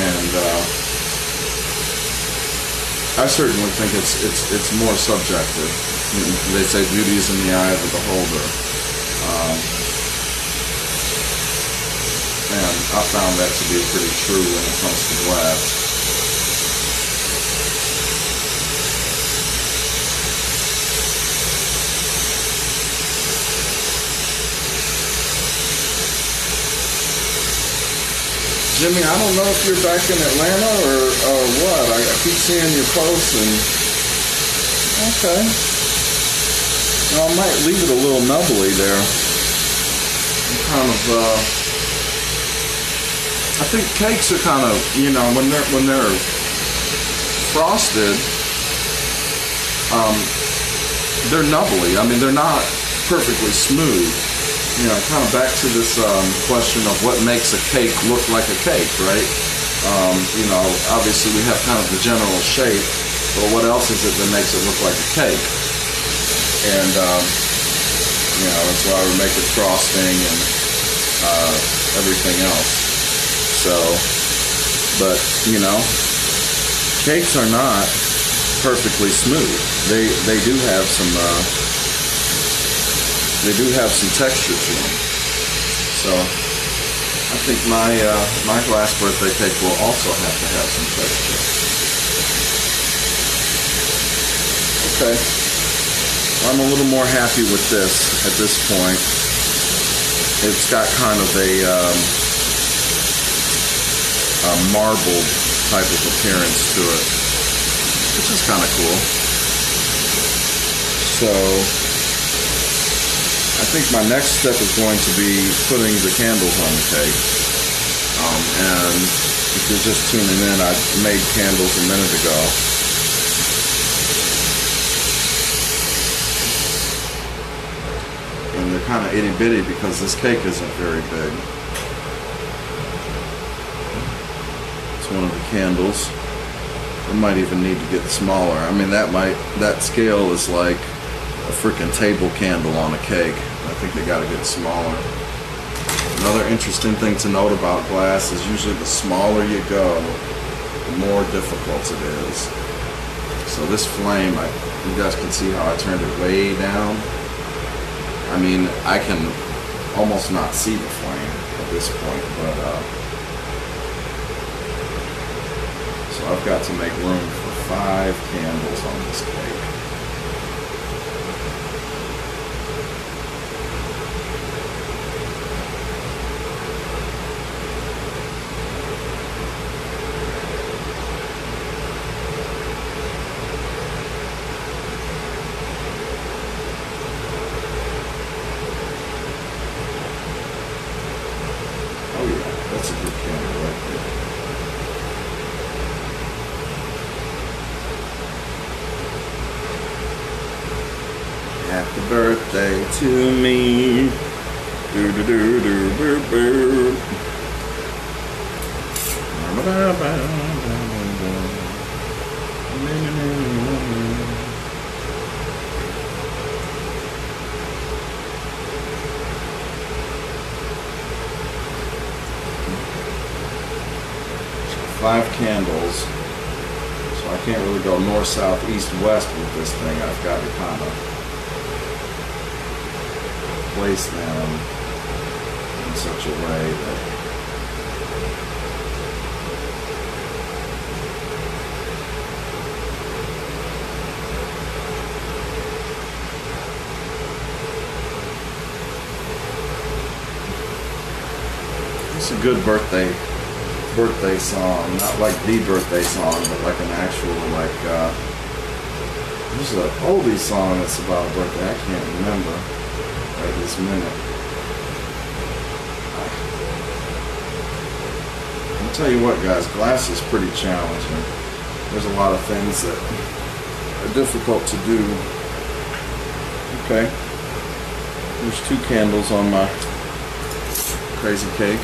and I certainly think it's more subjective. They say beauty is in the eye of the beholder. And I found that to be pretty true when it comes to glass. Jimmy, I don't know if you're back in Atlanta or what. I keep seeing your posts and... Okay. Well, I might leave it a little nubbly there. I'm kind of, I think cakes are kind of, you know, when they're frosted, they're nubbly. I mean, they're not perfectly smooth. You know, kind of back to this question of what makes a cake look like a cake, right? You know, obviously we have kind of the general shape, but what else is it that makes it look like a cake? And, you know, that's why we make it frosting and everything else. So, but, you know, cakes are not perfectly smooth. They do have some texture to them. So I think my glass birthday cake will also have to have some texture. Okay. I'm a little more happy with this at this point. It's got kind of a marbled type of appearance to it, which is kind of cool. So I think my next step is going to be putting the candles on the cake, and If you're just tuning in, I made candles a minute ago. And they're kind of itty bitty because this cake isn't very big. It's one of the candles. It might even need to get smaller. I mean, that scale is like a freaking table candle on a cake. I think they gotta get smaller. Another interesting thing to note about glass is usually the smaller you go, the more difficult it is. So this flame, you guys can see how I turned it way down. I mean, I can almost not see the flame at this point, but so I've got to make room for 5 candles on this cake. Oh yeah, that's a good candle right there. Happy birthday to me. Do do do do do do. 5 candles, so I can't really go north, south, east, west with this thing. I've got to kind of place them in such a way that it's a good birthday song, not like the birthday song, but like an actual, like, this is an oldie song that's about a birthday. I can't remember right this minute. I'll tell you what, guys, glass is pretty challenging. There's a lot of things that are difficult to do. Okay, there's 2 candles on my crazy cake.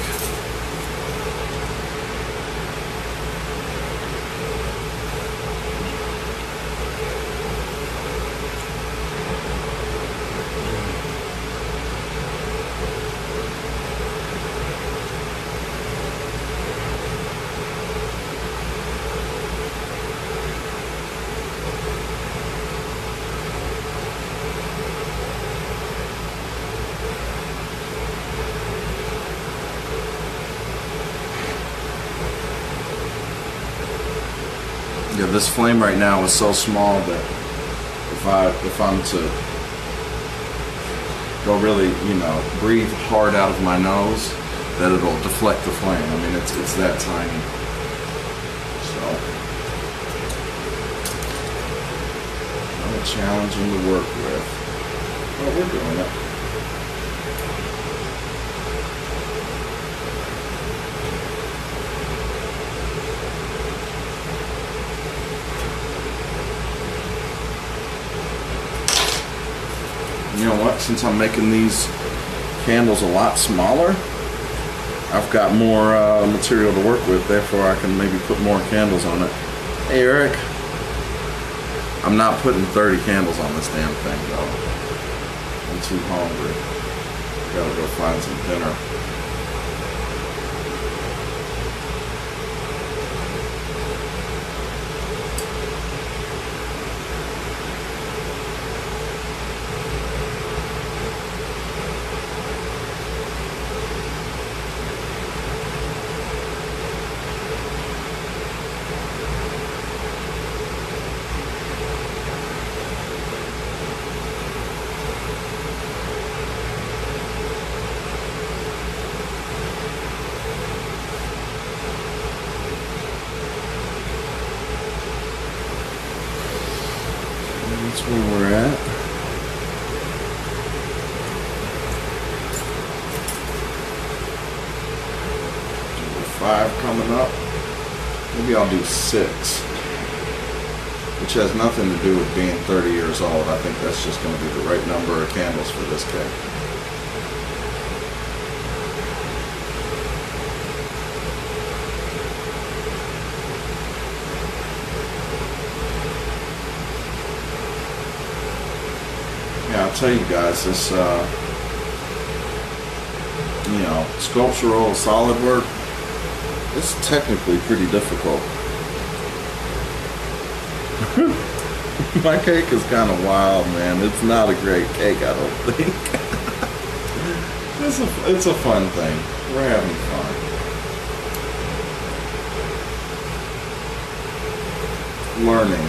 Yeah, this flame right now is so small that if I'm to go really, breathe hard out of my nose, that it'll deflect the flame. I mean, it's that tiny. So, not challenging to work with. Well, we're doing it. You know what, since I'm making these candles a lot smaller, I've got more material to work with, therefore I can maybe put more candles on it. Hey Eric, I'm not putting 30 candles on this damn thing though. I'm too hungry. Gotta go find some dinner. That's where we're at. 5 coming up. maybe I'll do 6, which has nothing to do with being 30 years old. I think that's just going to be the right number of candles for this cake. Yeah, I'll tell you guys, this, you know, sculptural solid work, it's technically pretty difficult. My cake is kind of wild, man. It's not a great cake, I don't think. It's a fun thing. We're having fun. Learning.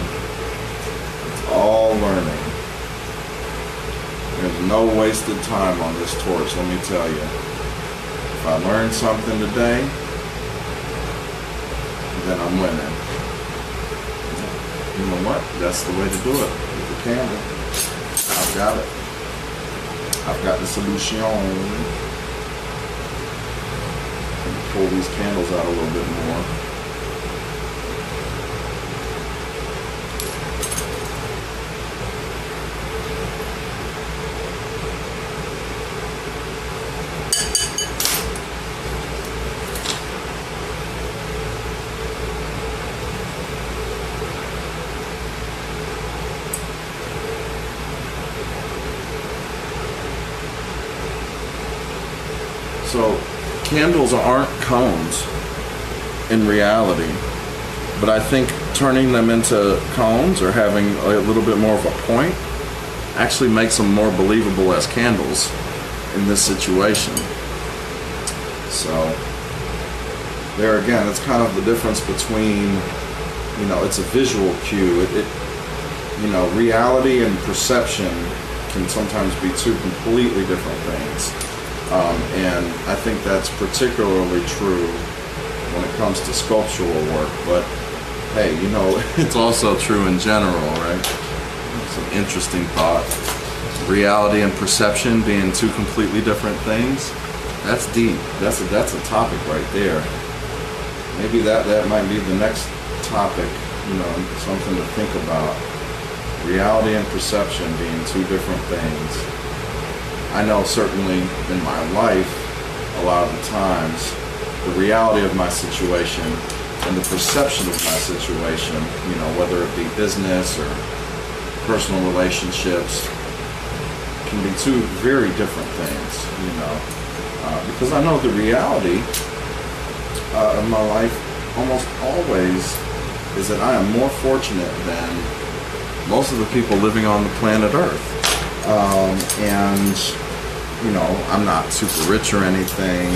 It's all learning. There's no wasted time on this torch, let me tell you. If I learn something today, then I'm winning. You know what? That's the way to do it with the candle. I've got it. I've got the solution. Pull these candles out a little bit more. So candles aren't cones in reality, but I think turning them into cones or having a little bit more of a point actually makes them more believable as candles in this situation. So there again, it's kind of the difference between, you know, it's a visual cue. You know, reality and perception can sometimes be two completely different things. And I think that's particularly true when it comes to sculptural work. But hey, you know, it's also true in general, right? It's an interesting thought. Reality and perception being two completely different things. That's deep. That's a topic right there. Maybe that might be the next topic, you know, something to think about. Reality and perception being two different things. I know certainly in my life, a lot of the times, the reality of my situation and the perception of my situation, you know, whether it be business or personal relationships, can be two very different things, you know. Because I know the reality of my life almost always is that I am more fortunate than most of the people living on the planet Earth. And, you know, I'm not super rich or anything.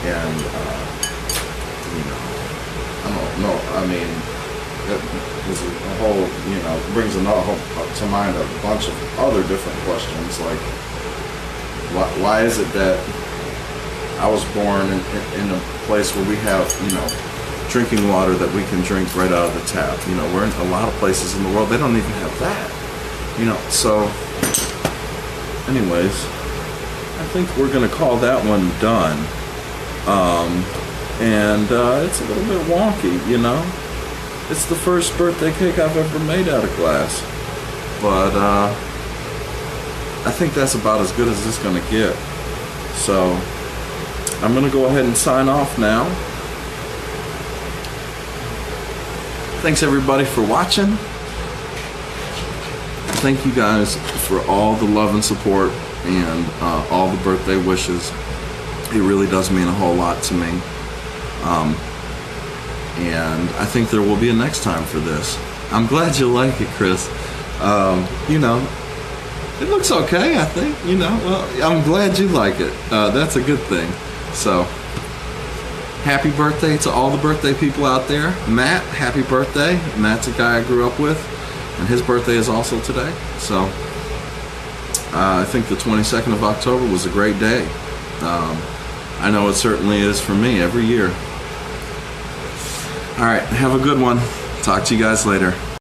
You know, I don't know. I mean, there's a whole, you know, brings to mind a bunch of other different questions, like, why is it that I was born in a place where we have, you know, drinking water that we can drink right out of the tap? You know, we're in a lot of places in the world, they don't even have that. You know, so anyways, I think we're going to call that one done. It's a little bit wonky, you know. It's the first birthday cake I've ever made out of glass. But I think that's about as good as it's going to get. So I'm going to go ahead and sign off now. Thanks everybody for watching. Thank you guys for all the love and support and all the birthday wishes. It really does mean a whole lot to me. And I think there will be a next time for this. I'm glad you like it, Chris. You know, it looks okay, I think. You know, well, I'm glad you like it. That's a good thing. So, happy birthday to all the birthday people out there. Matt, happy birthday. Matt's a guy I grew up with, and his birthday is also today. So, I think the 22nd of October was a great day. I know it certainly is for me every year. All right, have a good one. Talk to you guys later.